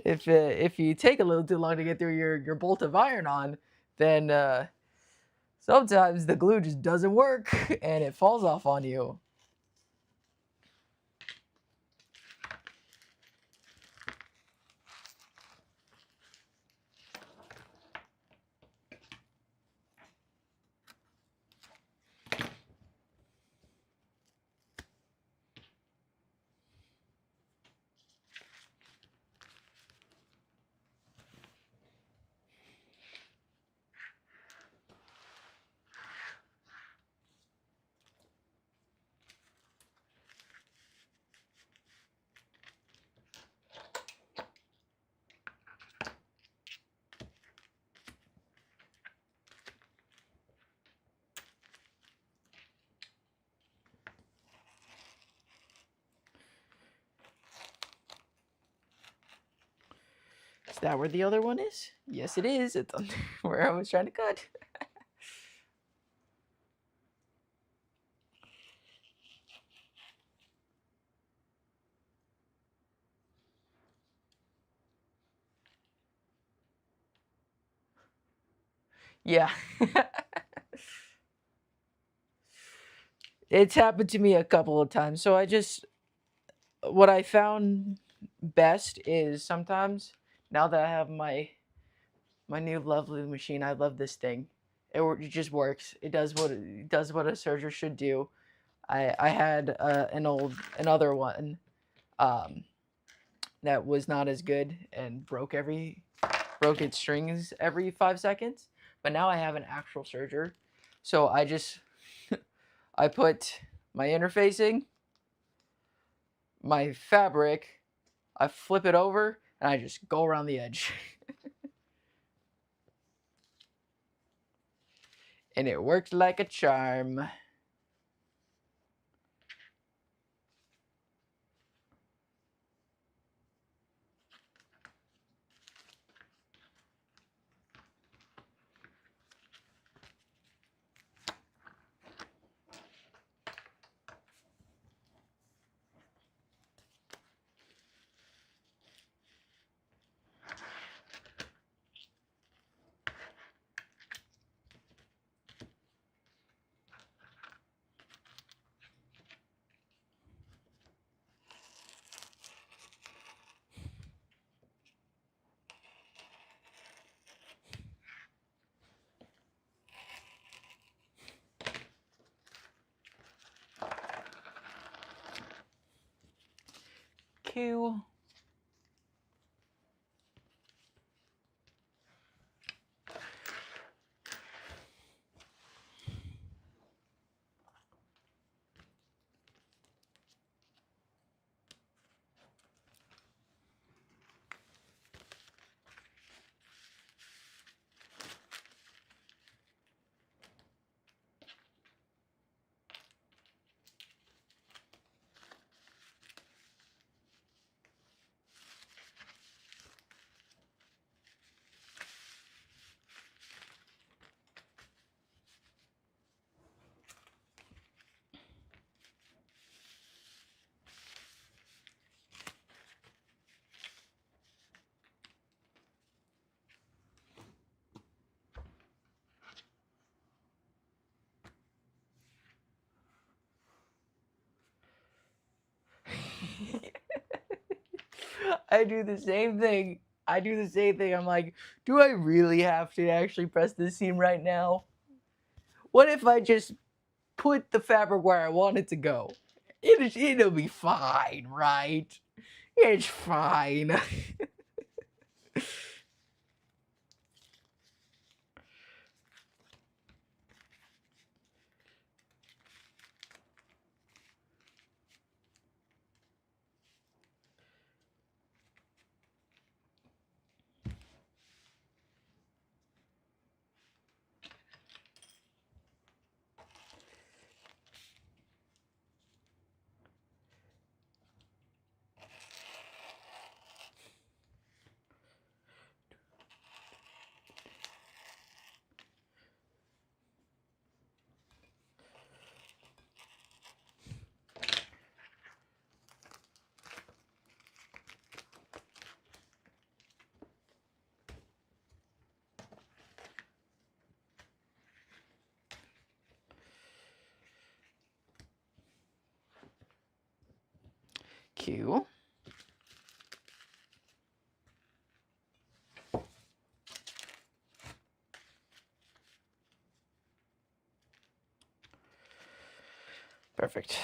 If you take a little too long to get through your bolt of iron-on, then sometimes the glue just doesn't work and it falls off on you. Is that where the other one is? Yes, it is. It's where I was trying to cut. Yeah. It's happened to me a couple of times. So what I found best is sometimes now that I have my new lovely machine, I love this thing. It just works. It does what a serger should do. I had another one um, that was not as good and broke its strings every 5 seconds. But now I have an actual serger, so I put my interfacing, my fabric, I flip it over, and I just go around the edge. And it worked like a charm. Cool. I do the same thing. I'm like, do I really have to actually press this seam right now? What if I just put the fabric where I want it to go? It'll be fine, right? It's fine. Q. Perfect.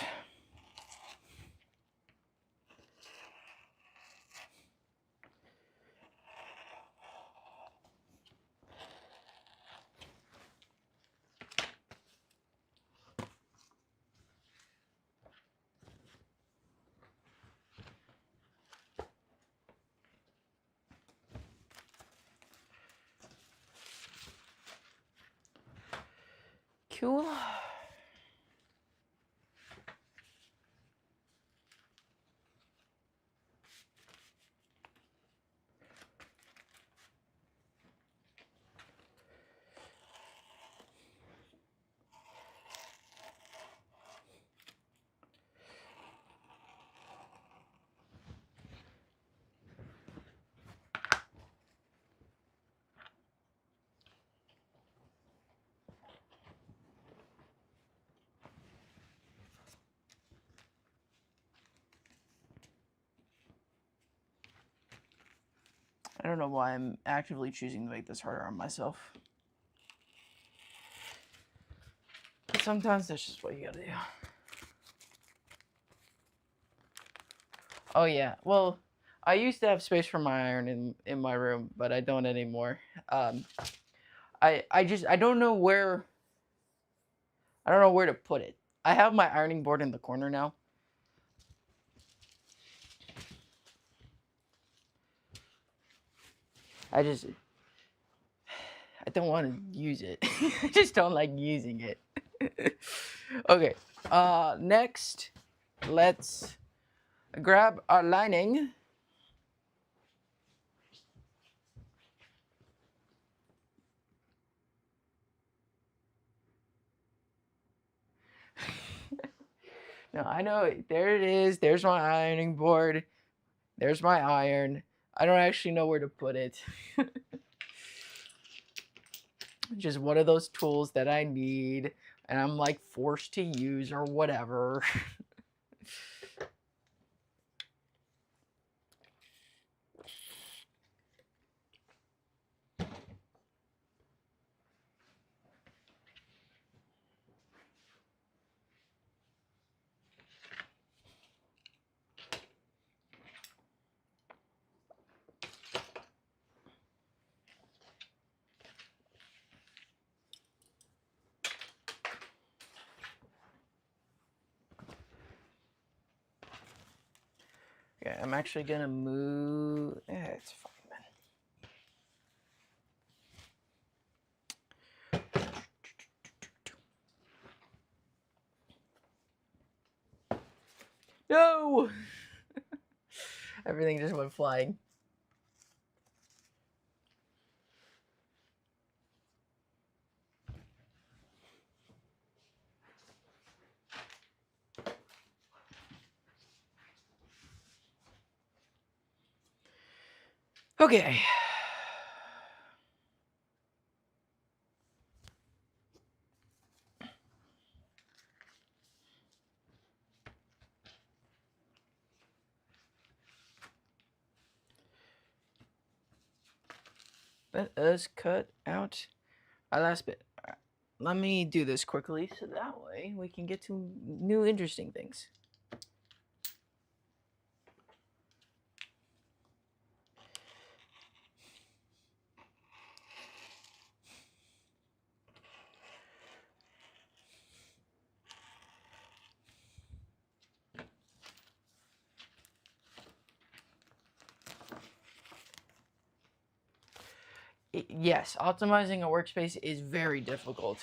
Cool. I don't know why I'm actively choosing to make this harder on myself. But sometimes that's just what you gotta do. Oh yeah, well, I used to have space for my iron in my room, but I don't anymore. I don't know where to put it. I have my ironing board in the corner now. I don't want to use it. I just don't like using it. Okay. Next, let's grab our lining. No, I know. There it is. There's my ironing board. There's my iron. I don't actually know where to put it. Just one of those tools that I need and I'm like forced to use or whatever. Yeah, I'm actually gonna move. Yeah, it's fine, man. No! Everything just went flying. Okay. Let us cut out our last bit. All right. Let me do this quickly so that way we can get to new interesting things. Yes, optimizing a workspace is very difficult.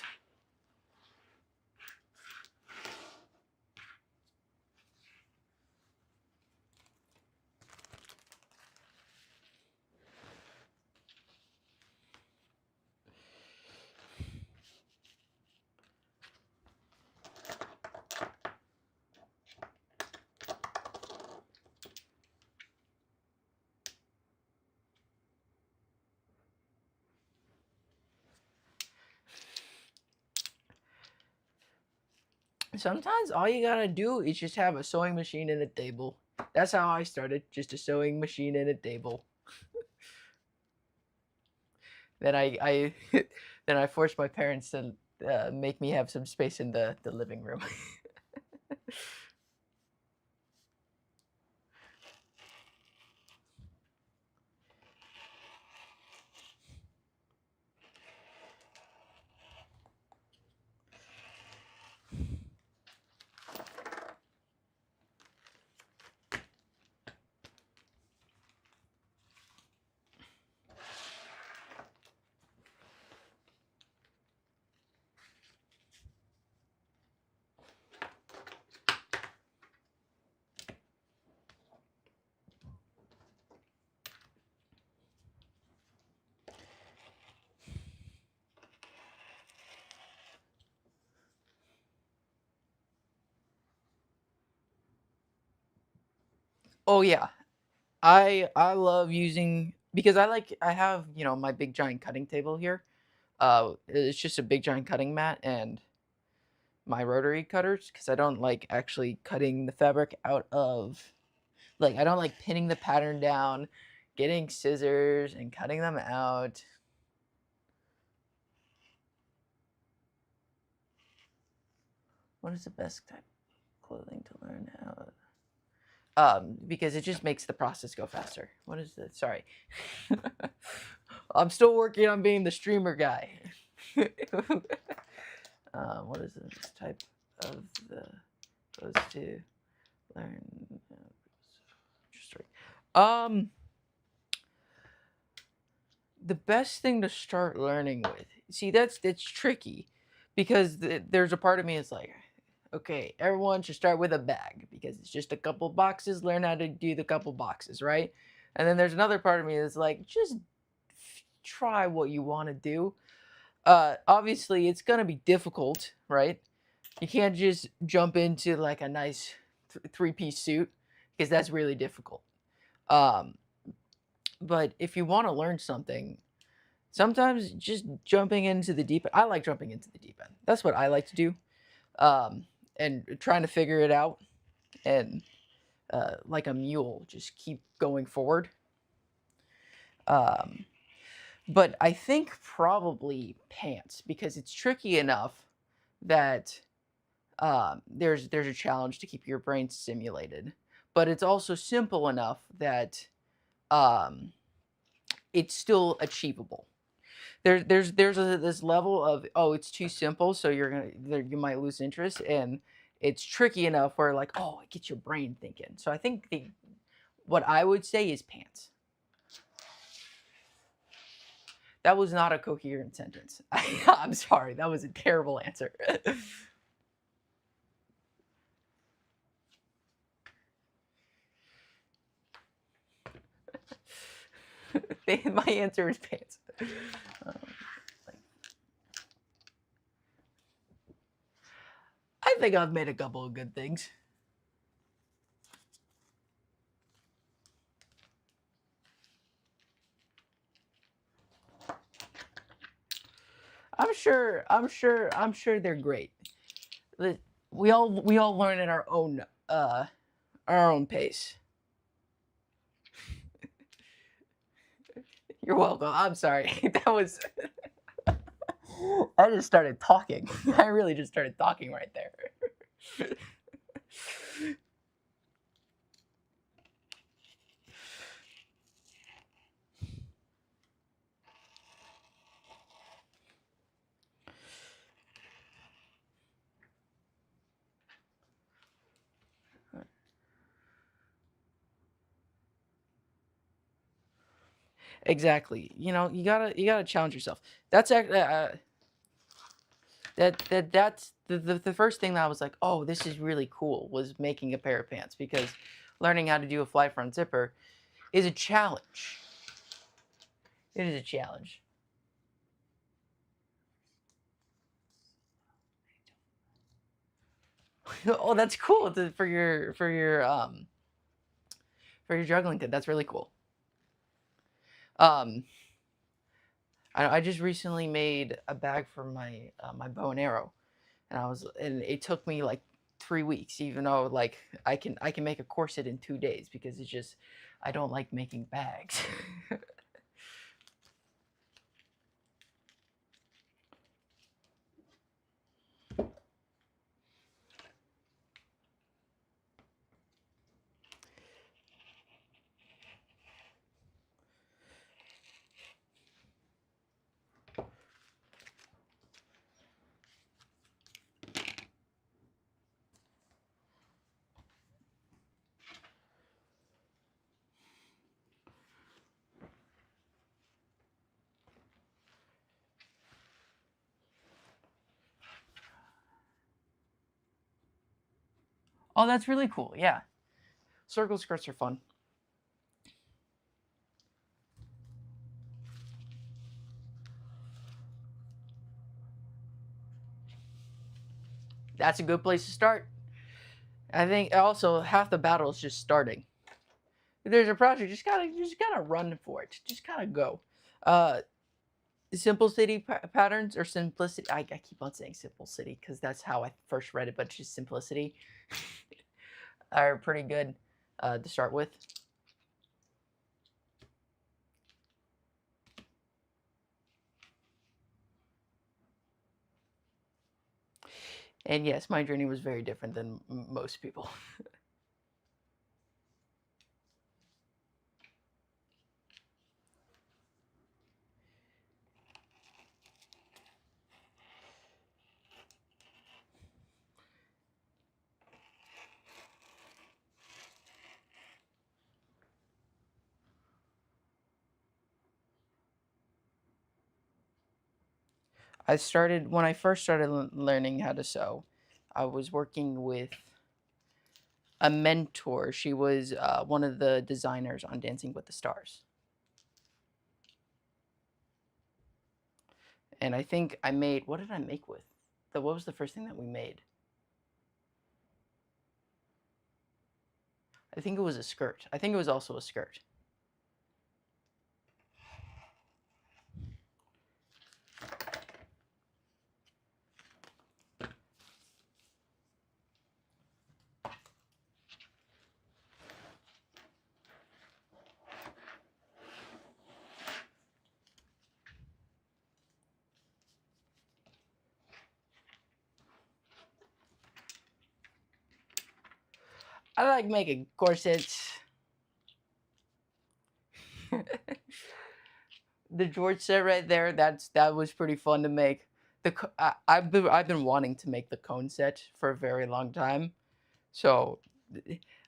Sometimes all you gotta do is just have a sewing machine and a table. That's how I started, just a sewing machine and a table. Then I then I forced my parents to make me have some space in the living room. Oh yeah, I love using because I have my big giant cutting table here. It's just a big giant cutting mat and my rotary cutters because I don't like actually cutting the fabric out of like I don't like pinning the pattern down, getting scissors and cutting them out. What is the best type of clothing to learn how? Because it just makes the process go faster. What is this? Sorry. I'm still working on being the streamer guy. What is this type of the goes to learn? The best thing to start learning with. See, that's tricky, because there's a part of me that's like, okay, everyone should start with a bag because it's just a couple boxes. Learn how to do the couple boxes, right? And then there's another part of me that's like, just try what you want to do. Obviously, it's gonna be difficult, right? You can't just jump into like a nice three-piece suit because that's really difficult. Um, but if you want to learn something, sometimes just jumping into the deep end. I like jumping into the deep end. That's what I like to do. And trying to figure it out, and like a mule, just keep going forward. But I think probably pants, because it's tricky enough that there's a challenge to keep your brain stimulated, but it's also simple enough that it's still achievable. There's this level of, oh, it's too simple, so you might lose interest, and it's tricky enough where like, oh, it gets your brain thinking. So I think what I would say is pants. That was not a coherent sentence. I'm sorry, that was a terrible answer. My answer is pants. I think I've made a couple of good things. I'm sure they're great. We all learn at our own pace. You're welcome. I'm sorry. That was. I just started talking. I really just started talking right there. Exactly. You gotta challenge yourself. That's actually that's the first thing that I was like, oh, this is really cool, was making a pair of pants, because learning how to do a fly front zipper is a challenge. It is a challenge. Oh, that's cool for your juggling kit. That's really cool. Um, I just recently made a bag for my bow and arrow, and it took me like 3 weeks, even though like I can make a corset in 2 days, because it's just I don't like making bags. Oh, that's really cool. Yeah, circle skirts are fun. That's a good place to start. I think also half the battle is just starting. If there's a project, just gotta run for it. Just gotta go. Uh, simplicity patterns, or simplicity. I keep on saying simple city because that's how I first read it, but just simplicity are pretty good to start with. And yes, my journey was very different than most people. I started when I first started learning how to sew. I was working with a mentor. She was one of the designers on Dancing with the Stars. And I think I made, what did I make with? What was the first thing that we made? I think it was a skirt. I think it was also a skirt. I like making corsets. The George set right there, that was pretty fun to make. I've been wanting to make the cone set for a very long time, so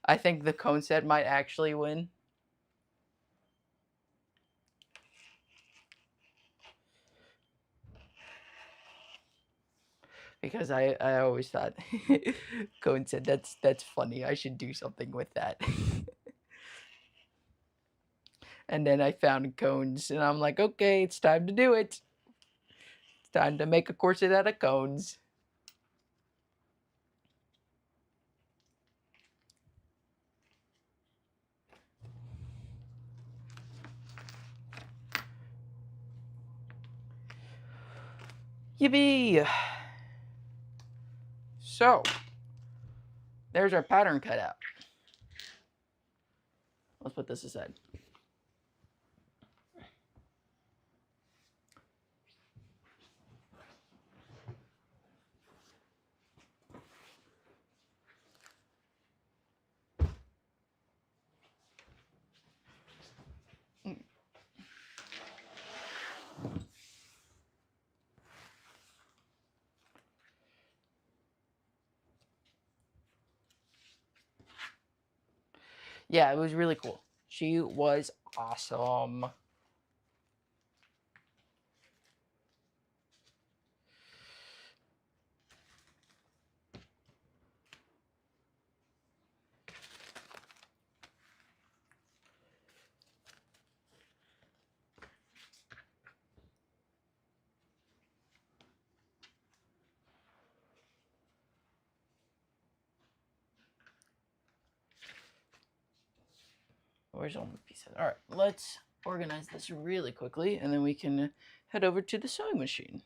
I think the cone set might actually win. Because I always thought cone set, that's funny. I should do something with that. And then I found cones, and I'm like, okay, it's time to do it. It's time to make a corset out of cones. Yippee! So, there's our pattern cut out. Let's put this aside. Yeah, it was really cool. She was awesome. Where's all the pieces? All right, let's organize this really quickly, and then we can head over to the sewing machine.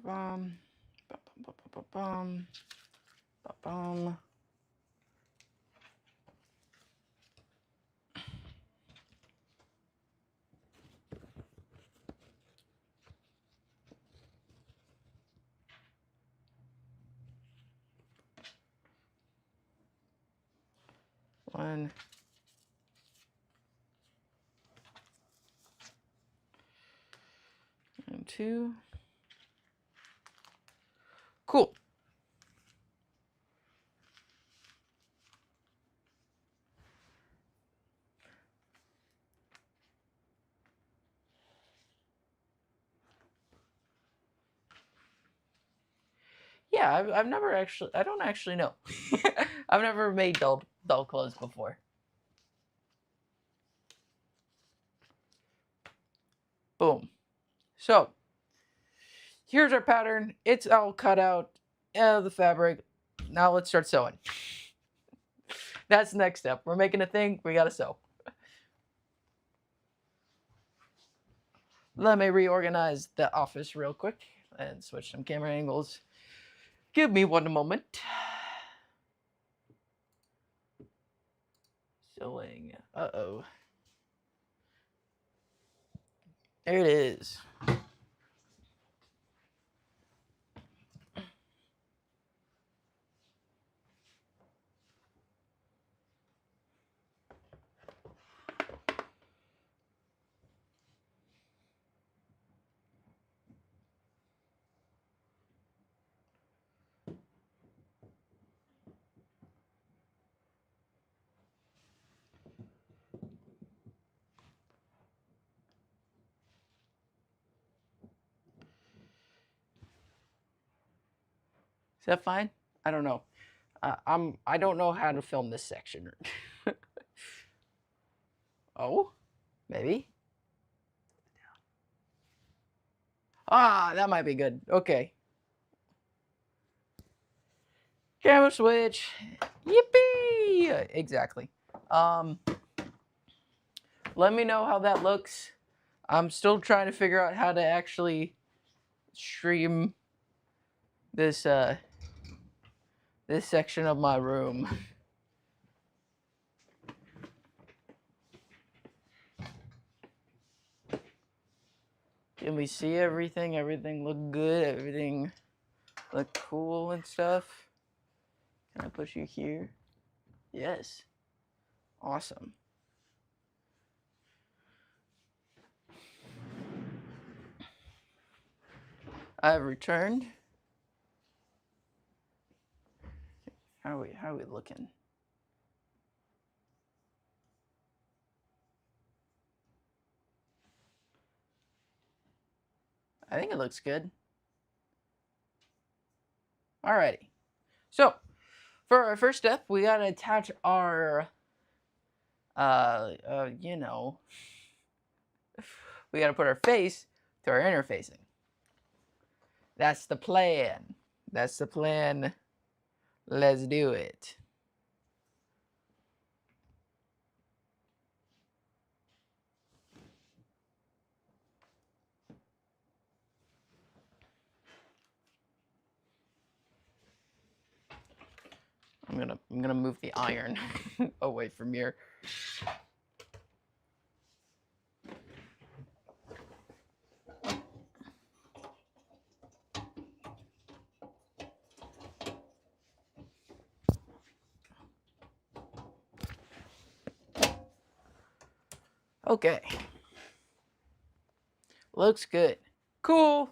Bum, bum, bum, bum. One. And two. Cool. Yeah, I've never actually, I don't actually know. I've never made doll clothes before. Boom. So, here's our pattern. It's all cut out of the fabric. Now let's start sewing. That's the next step. We're making a thing, we gotta sew. Let me reorganize the office real quick and switch some camera angles. Give me one moment. Sewing. Uh-oh. There it is. Is that fine? I don't know. I don't know how to film this section. Oh, maybe. Ah, that might be good. Okay. Camera switch. Yippee! Exactly. Let me know how that looks. I'm still trying to figure out how to actually stream this this section of my room. Can we see everything? Everything look good? Everything look cool and stuff? Can I push you here? Yes. Awesome. I've returned. How are we looking? I think it looks good. Alrighty. So, for our first step, we gotta attach our, you know, we gotta put our face to our interfacing. That's the plan. That's the plan. Let's do it. I'm gonna move the iron away from here. Okay. Looks good. Cool.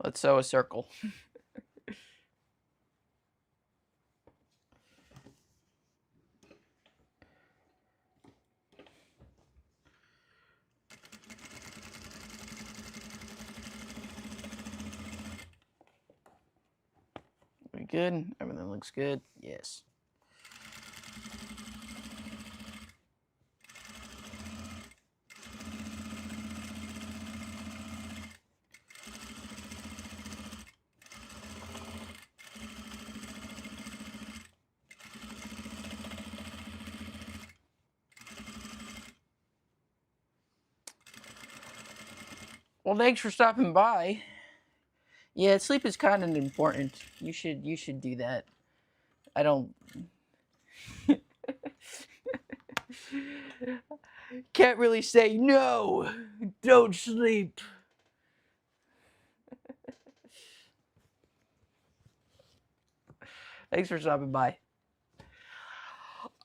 Let's sew a circle. We good? Everything looks good? Yes. Well, thanks for stopping by. Yeah, sleep is kind of important. You should do that. I don't can't really say no. Don't sleep. Thanks for stopping by.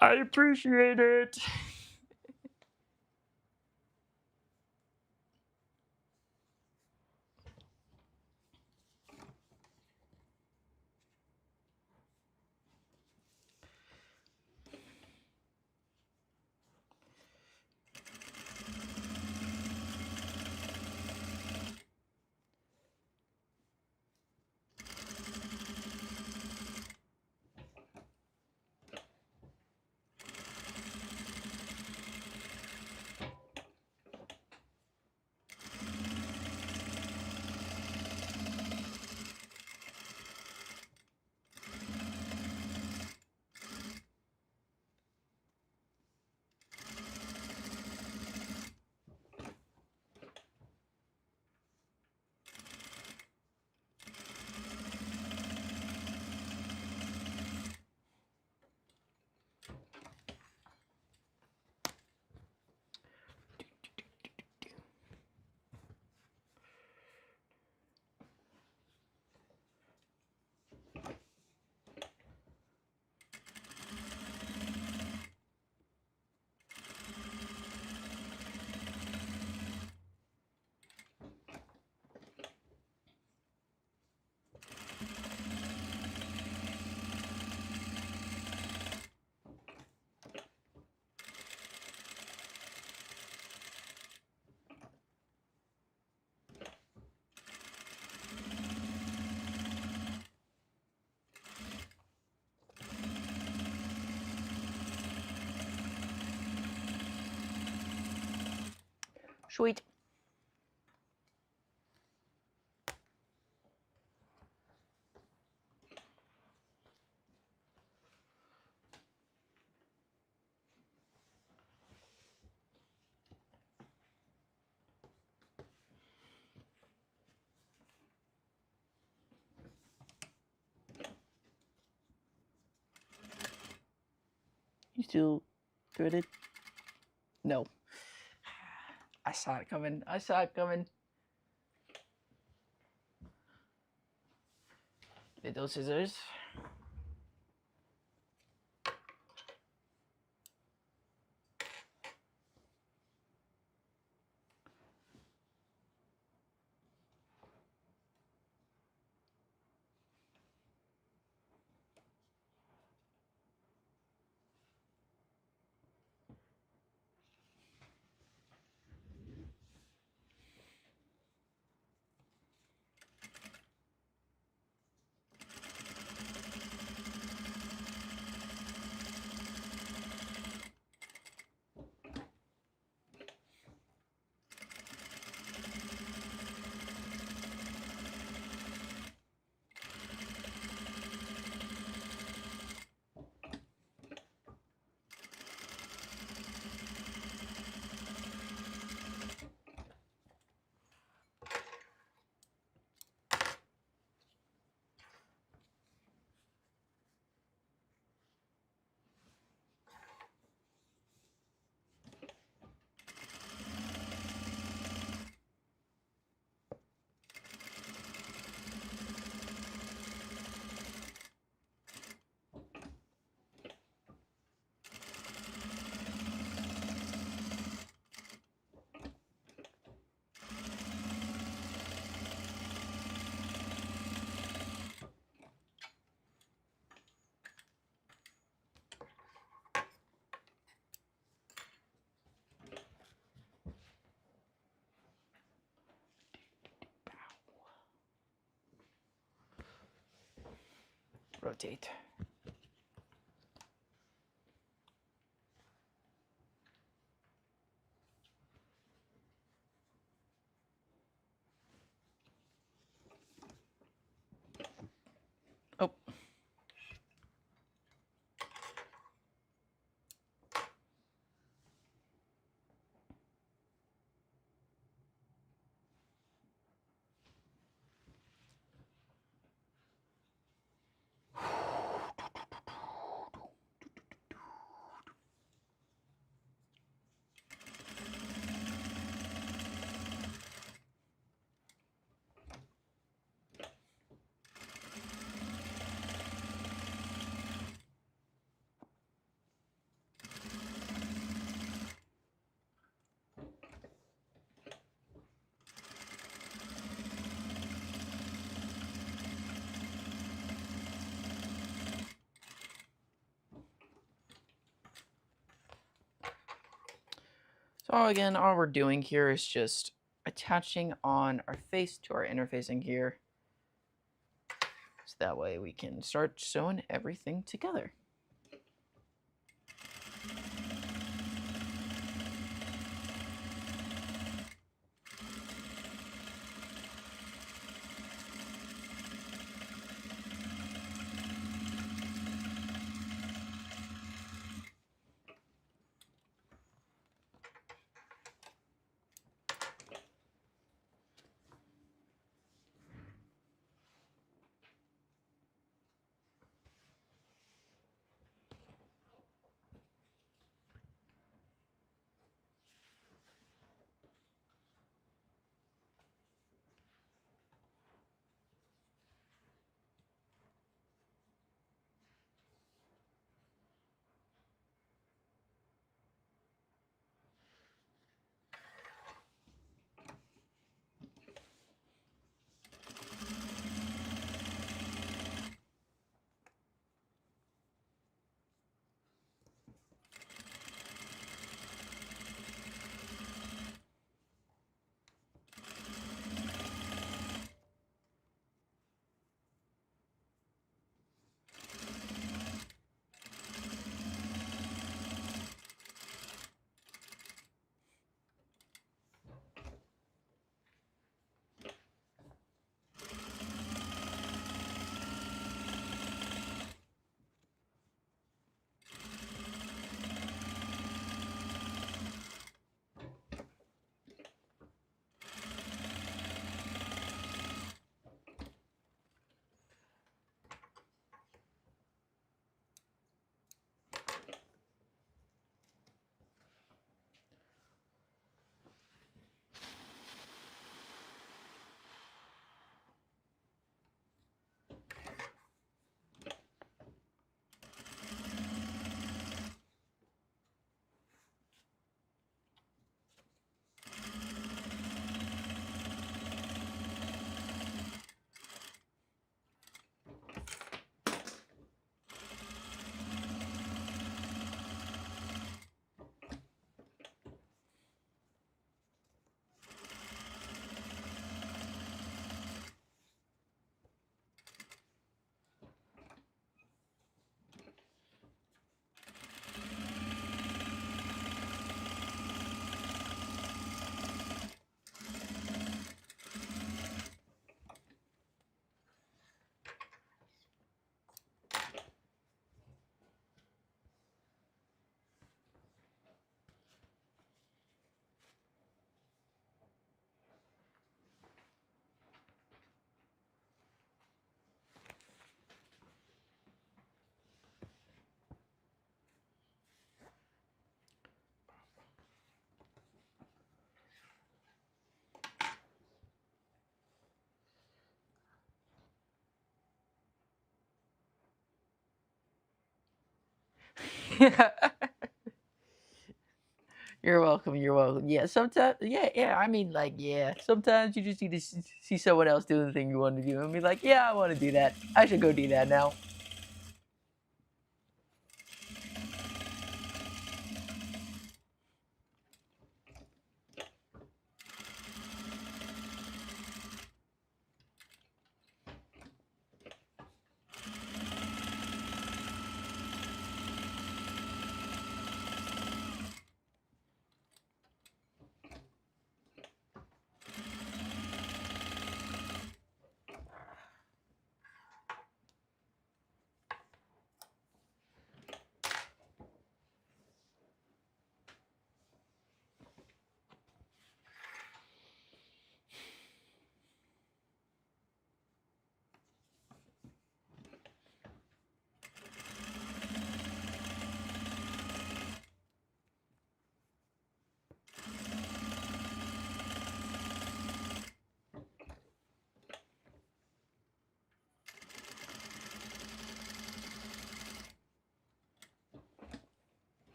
I appreciate it. Sweet. You still good? No. I saw it coming. I saw it coming. Get those scissors. rotate. Oh. So again, all we're doing here is just attaching on our face to our interfacing here. So that way we can start sewing everything together. You're welcome. You're welcome. Yeah, sometimes, yeah. I mean, like, yeah. Sometimes you just need to see someone else doing the thing you want to do, and be like, yeah, I want to do that. I should go do that now.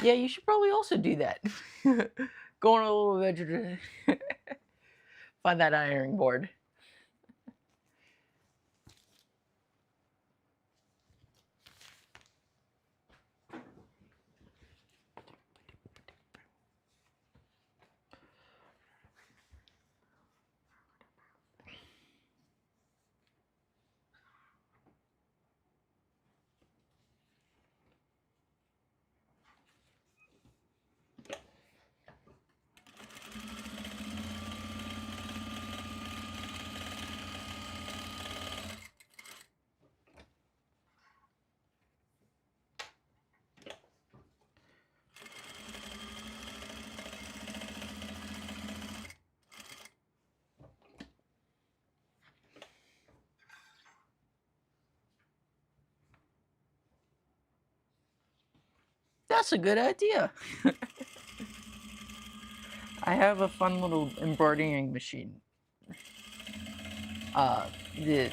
Yeah, you should probably also do that. Go on a little adventure to find that ironing board. That's a good idea. I have a fun little embroidering machine. The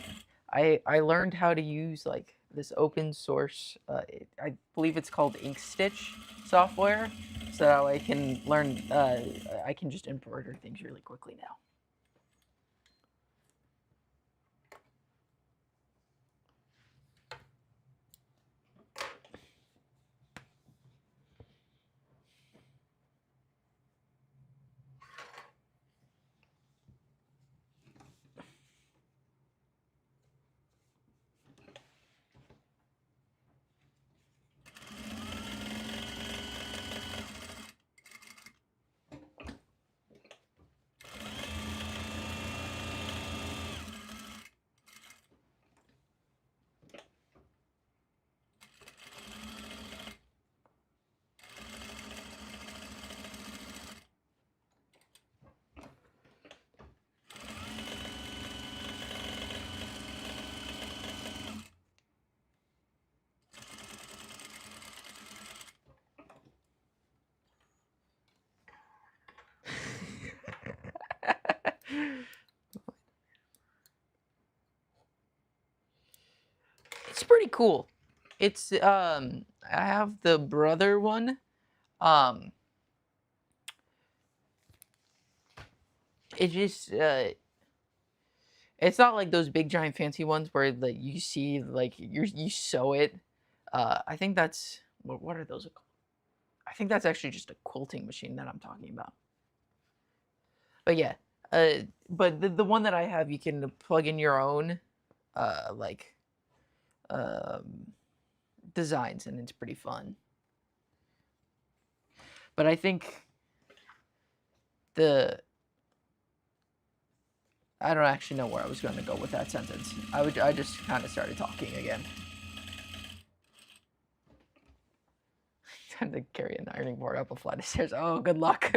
I learned how to use like this open source. I believe it's called Inkstitch software, so I can learn. I can just embroider things really quickly now. It's pretty cool. It's I have the brother one. Um it just it's not like those big giant fancy ones where like you see like you sew it. I think that's what are those? I think that's actually just a quilting machine that I'm talking about. But yeah, but the one that I have, you can plug in your own like um designs, and it's pretty fun. But I think the I don't actually know where I was going to go with that sentence. I just kind of started talking again. Time to carry an ironing board up a flight of stairs. Oh, good luck.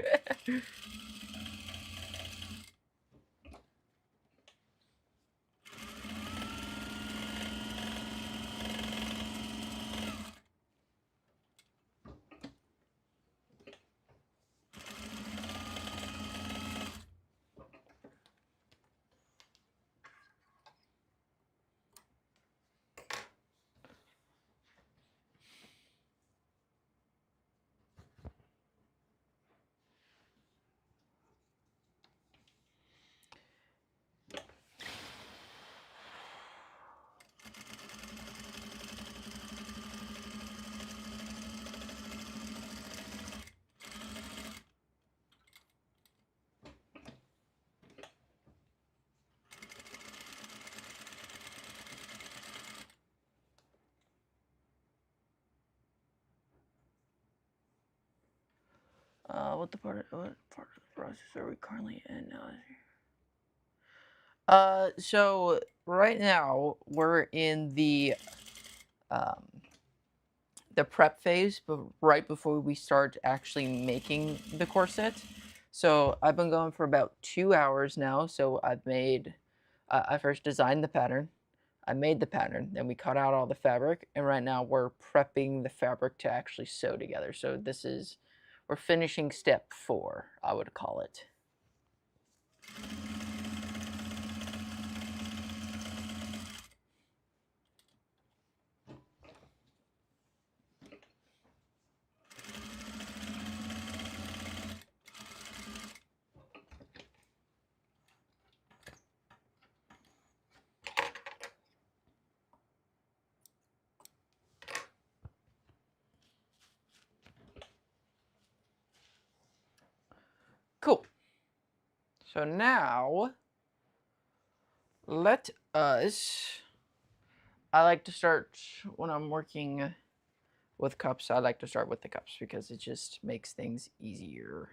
What part of the process are we currently in now? So right now we're in um, the prep phase, but right before we start actually making the corset. So I've been going for about 2 hours now. So I've made, I first designed the pattern, I made the pattern, then we cut out all the fabric, and right now we're prepping the fabric to actually sew together. So we're finishing step 4, I would call it. So now, let us, I like to start when I'm working with cups, I like to start with the cups because it just makes things easier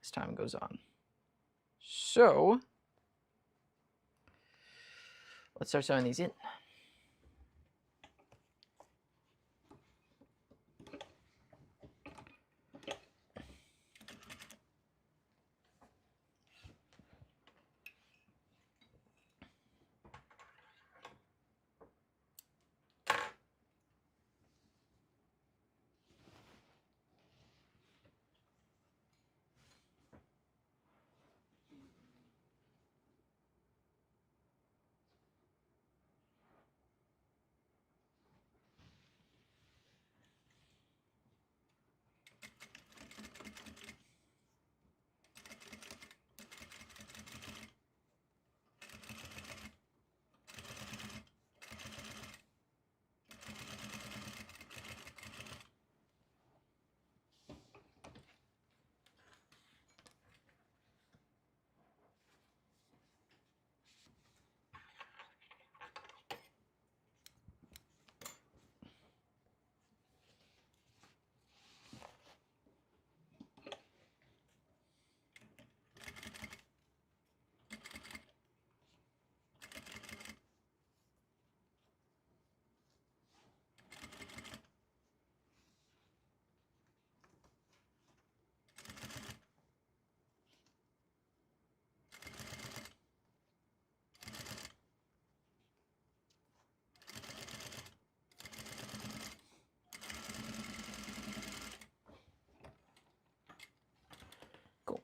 as time goes on. So, let's start sewing these in. Cool.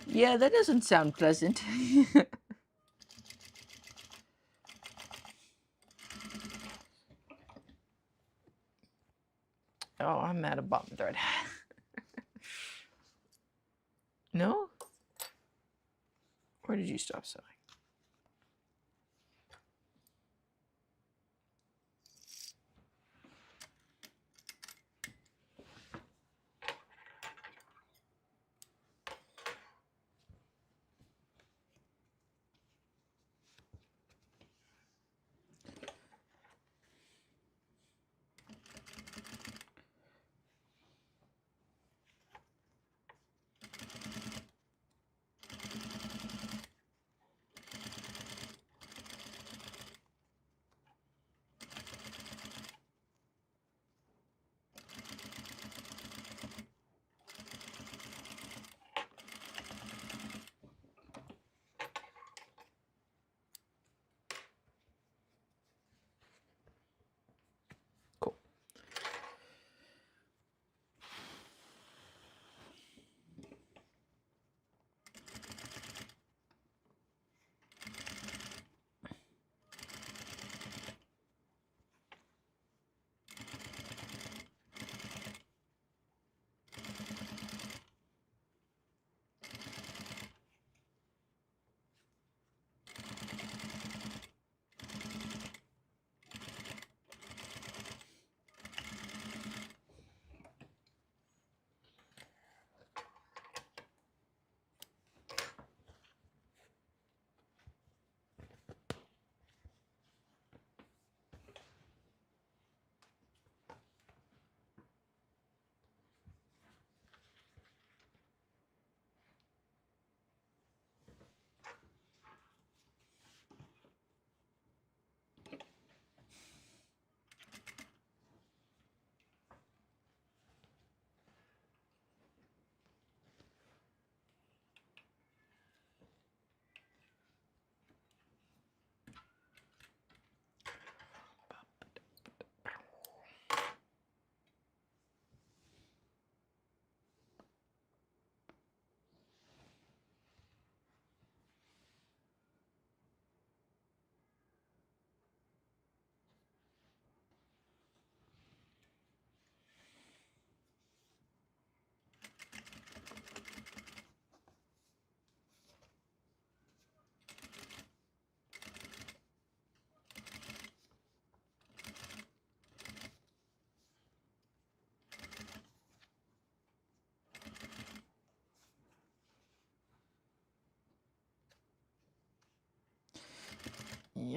Yeah, that doesn't sound pleasant. Oh, I'm at a bottom thread. No? Where did you stop sewing?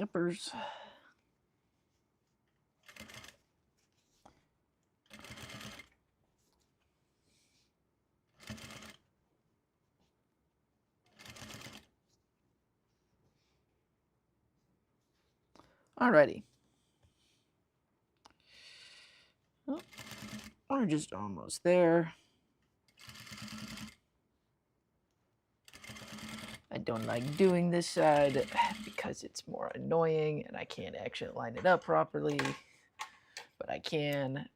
Yippers. Alrighty. Well, we're just almost there. I don't like doing this side because it's more annoying and I can't actually line it up properly, but I can.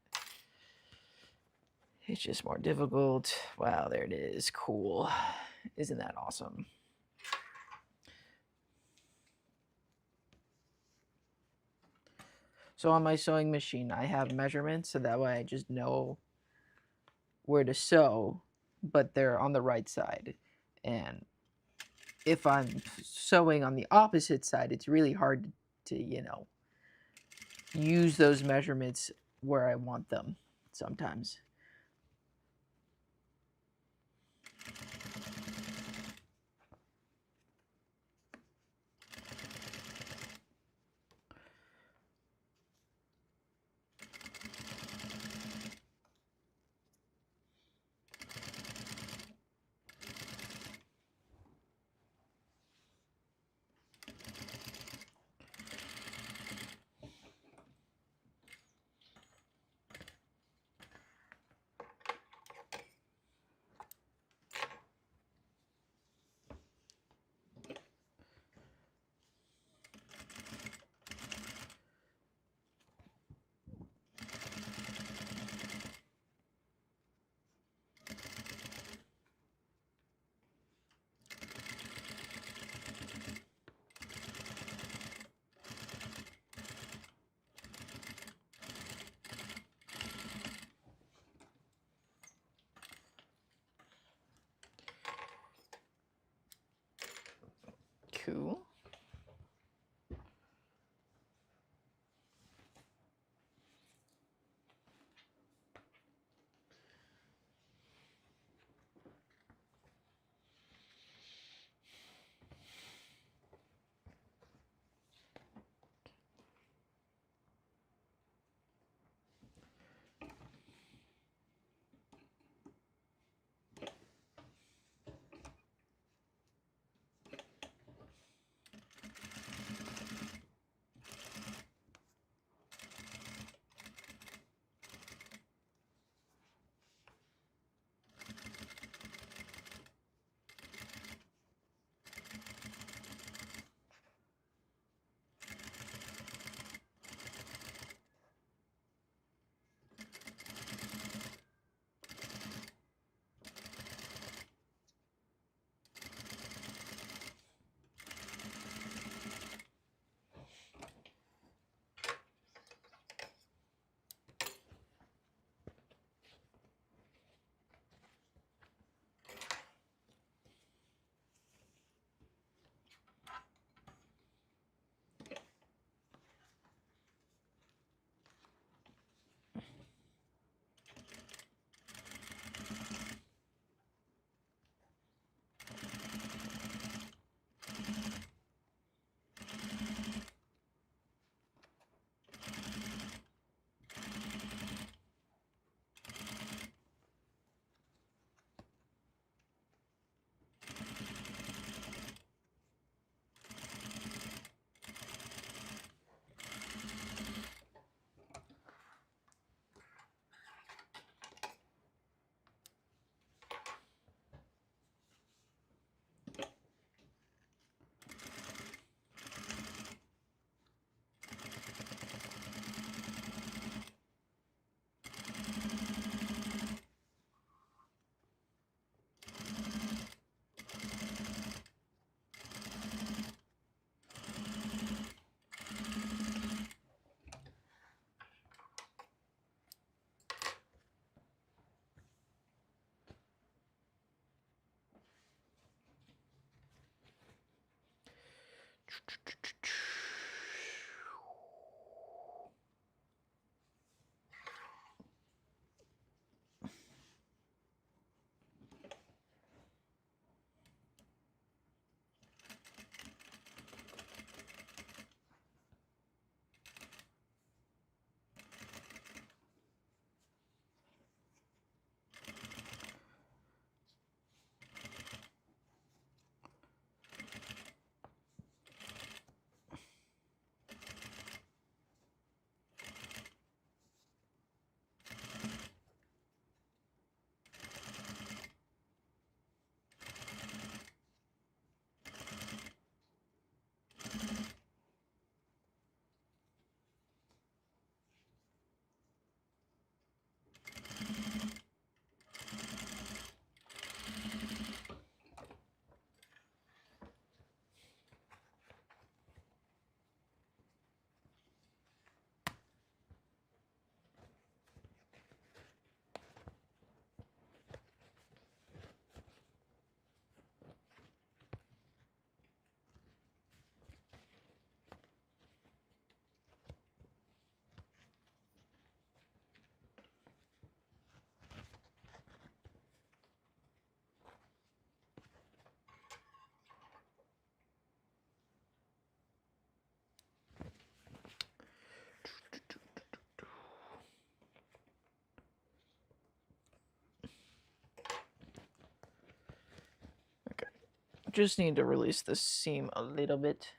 It's just more difficult. Wow, there it is. Cool. Isn't that awesome? So on my sewing machine, I have measurements, so that way I just know where to sew, but they're on the right side. And if I'm sewing on the opposite side, it's really hard to, you know, use those measurements where I want them sometimes. Cool. Just need to release the seam a little bit.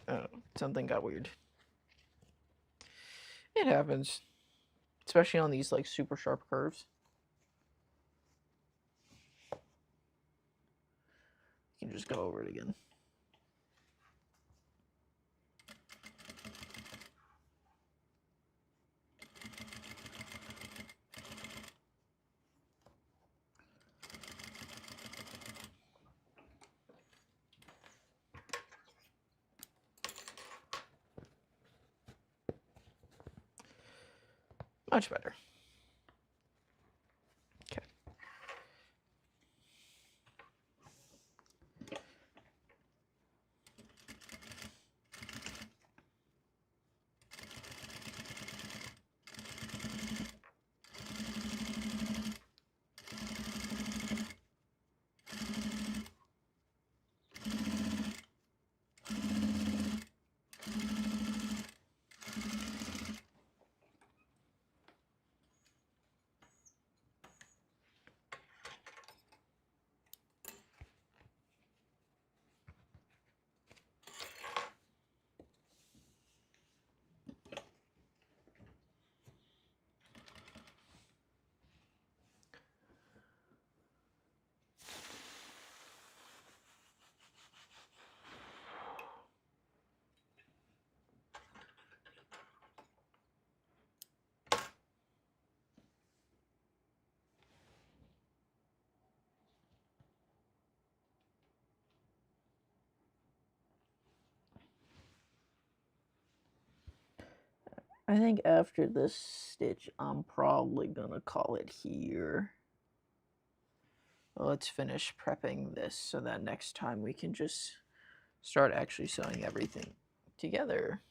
Oh, something got weird. It happens, especially on these like super sharp curves. You can just go over it again. Much better. Okay. I think after this stitch, I'm probably gonna call it here. Well, let's finish prepping this so that next time we can just start actually sewing everything together.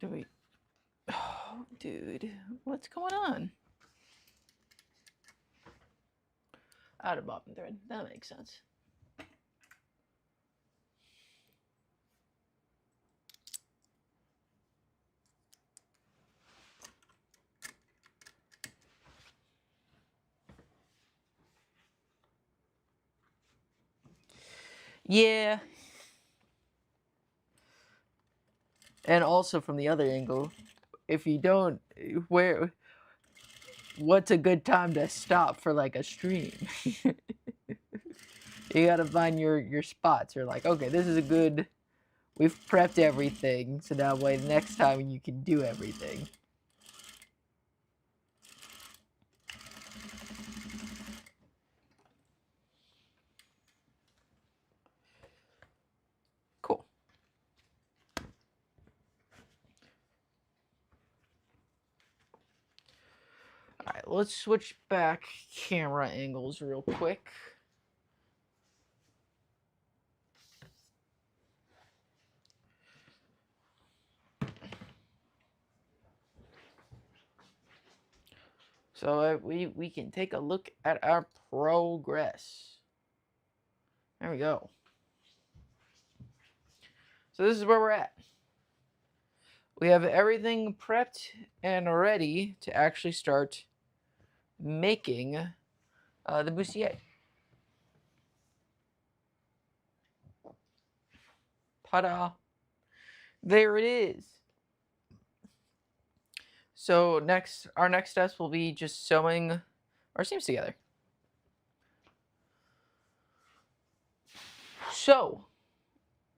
Do we? Oh, dude, what's going on? Out of bobbin thread. That makes sense. Yeah. And also from the other angle, if you don't, what's a good time to stop for like a stream? You gotta find your spots. You're like, okay, this is a good, we've prepped everything, so that way next time you can do everything. Cool. All right, let's switch back camera angles real quick. So we can take a look at our progress. There we go. So this is where we're at. We have everything prepped and ready to actually start making the bustier. Ta-da! There it is. So our next steps will be just sewing our seams together. So,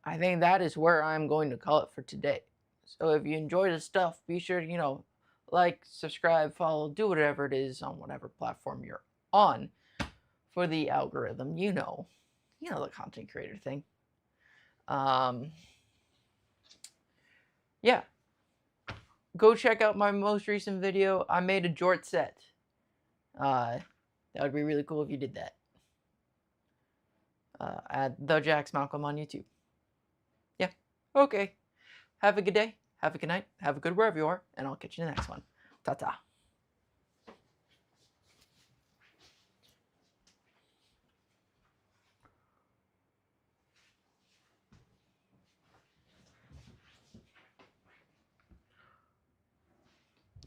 I think that is where I'm going to call it for today. So if you enjoyed the stuff, be sure to, like, subscribe, follow, do whatever it is on whatever platform you're on for the algorithm. You know the content creator thing. Yeah. Go check out my most recent video. I made a jort set. That would be really cool if you did that. At the Jax Malcolm on YouTube. Yeah. Okay. Have a good day. Have a good night. Have a good wherever you are. And I'll catch you in the next one. Ta-ta.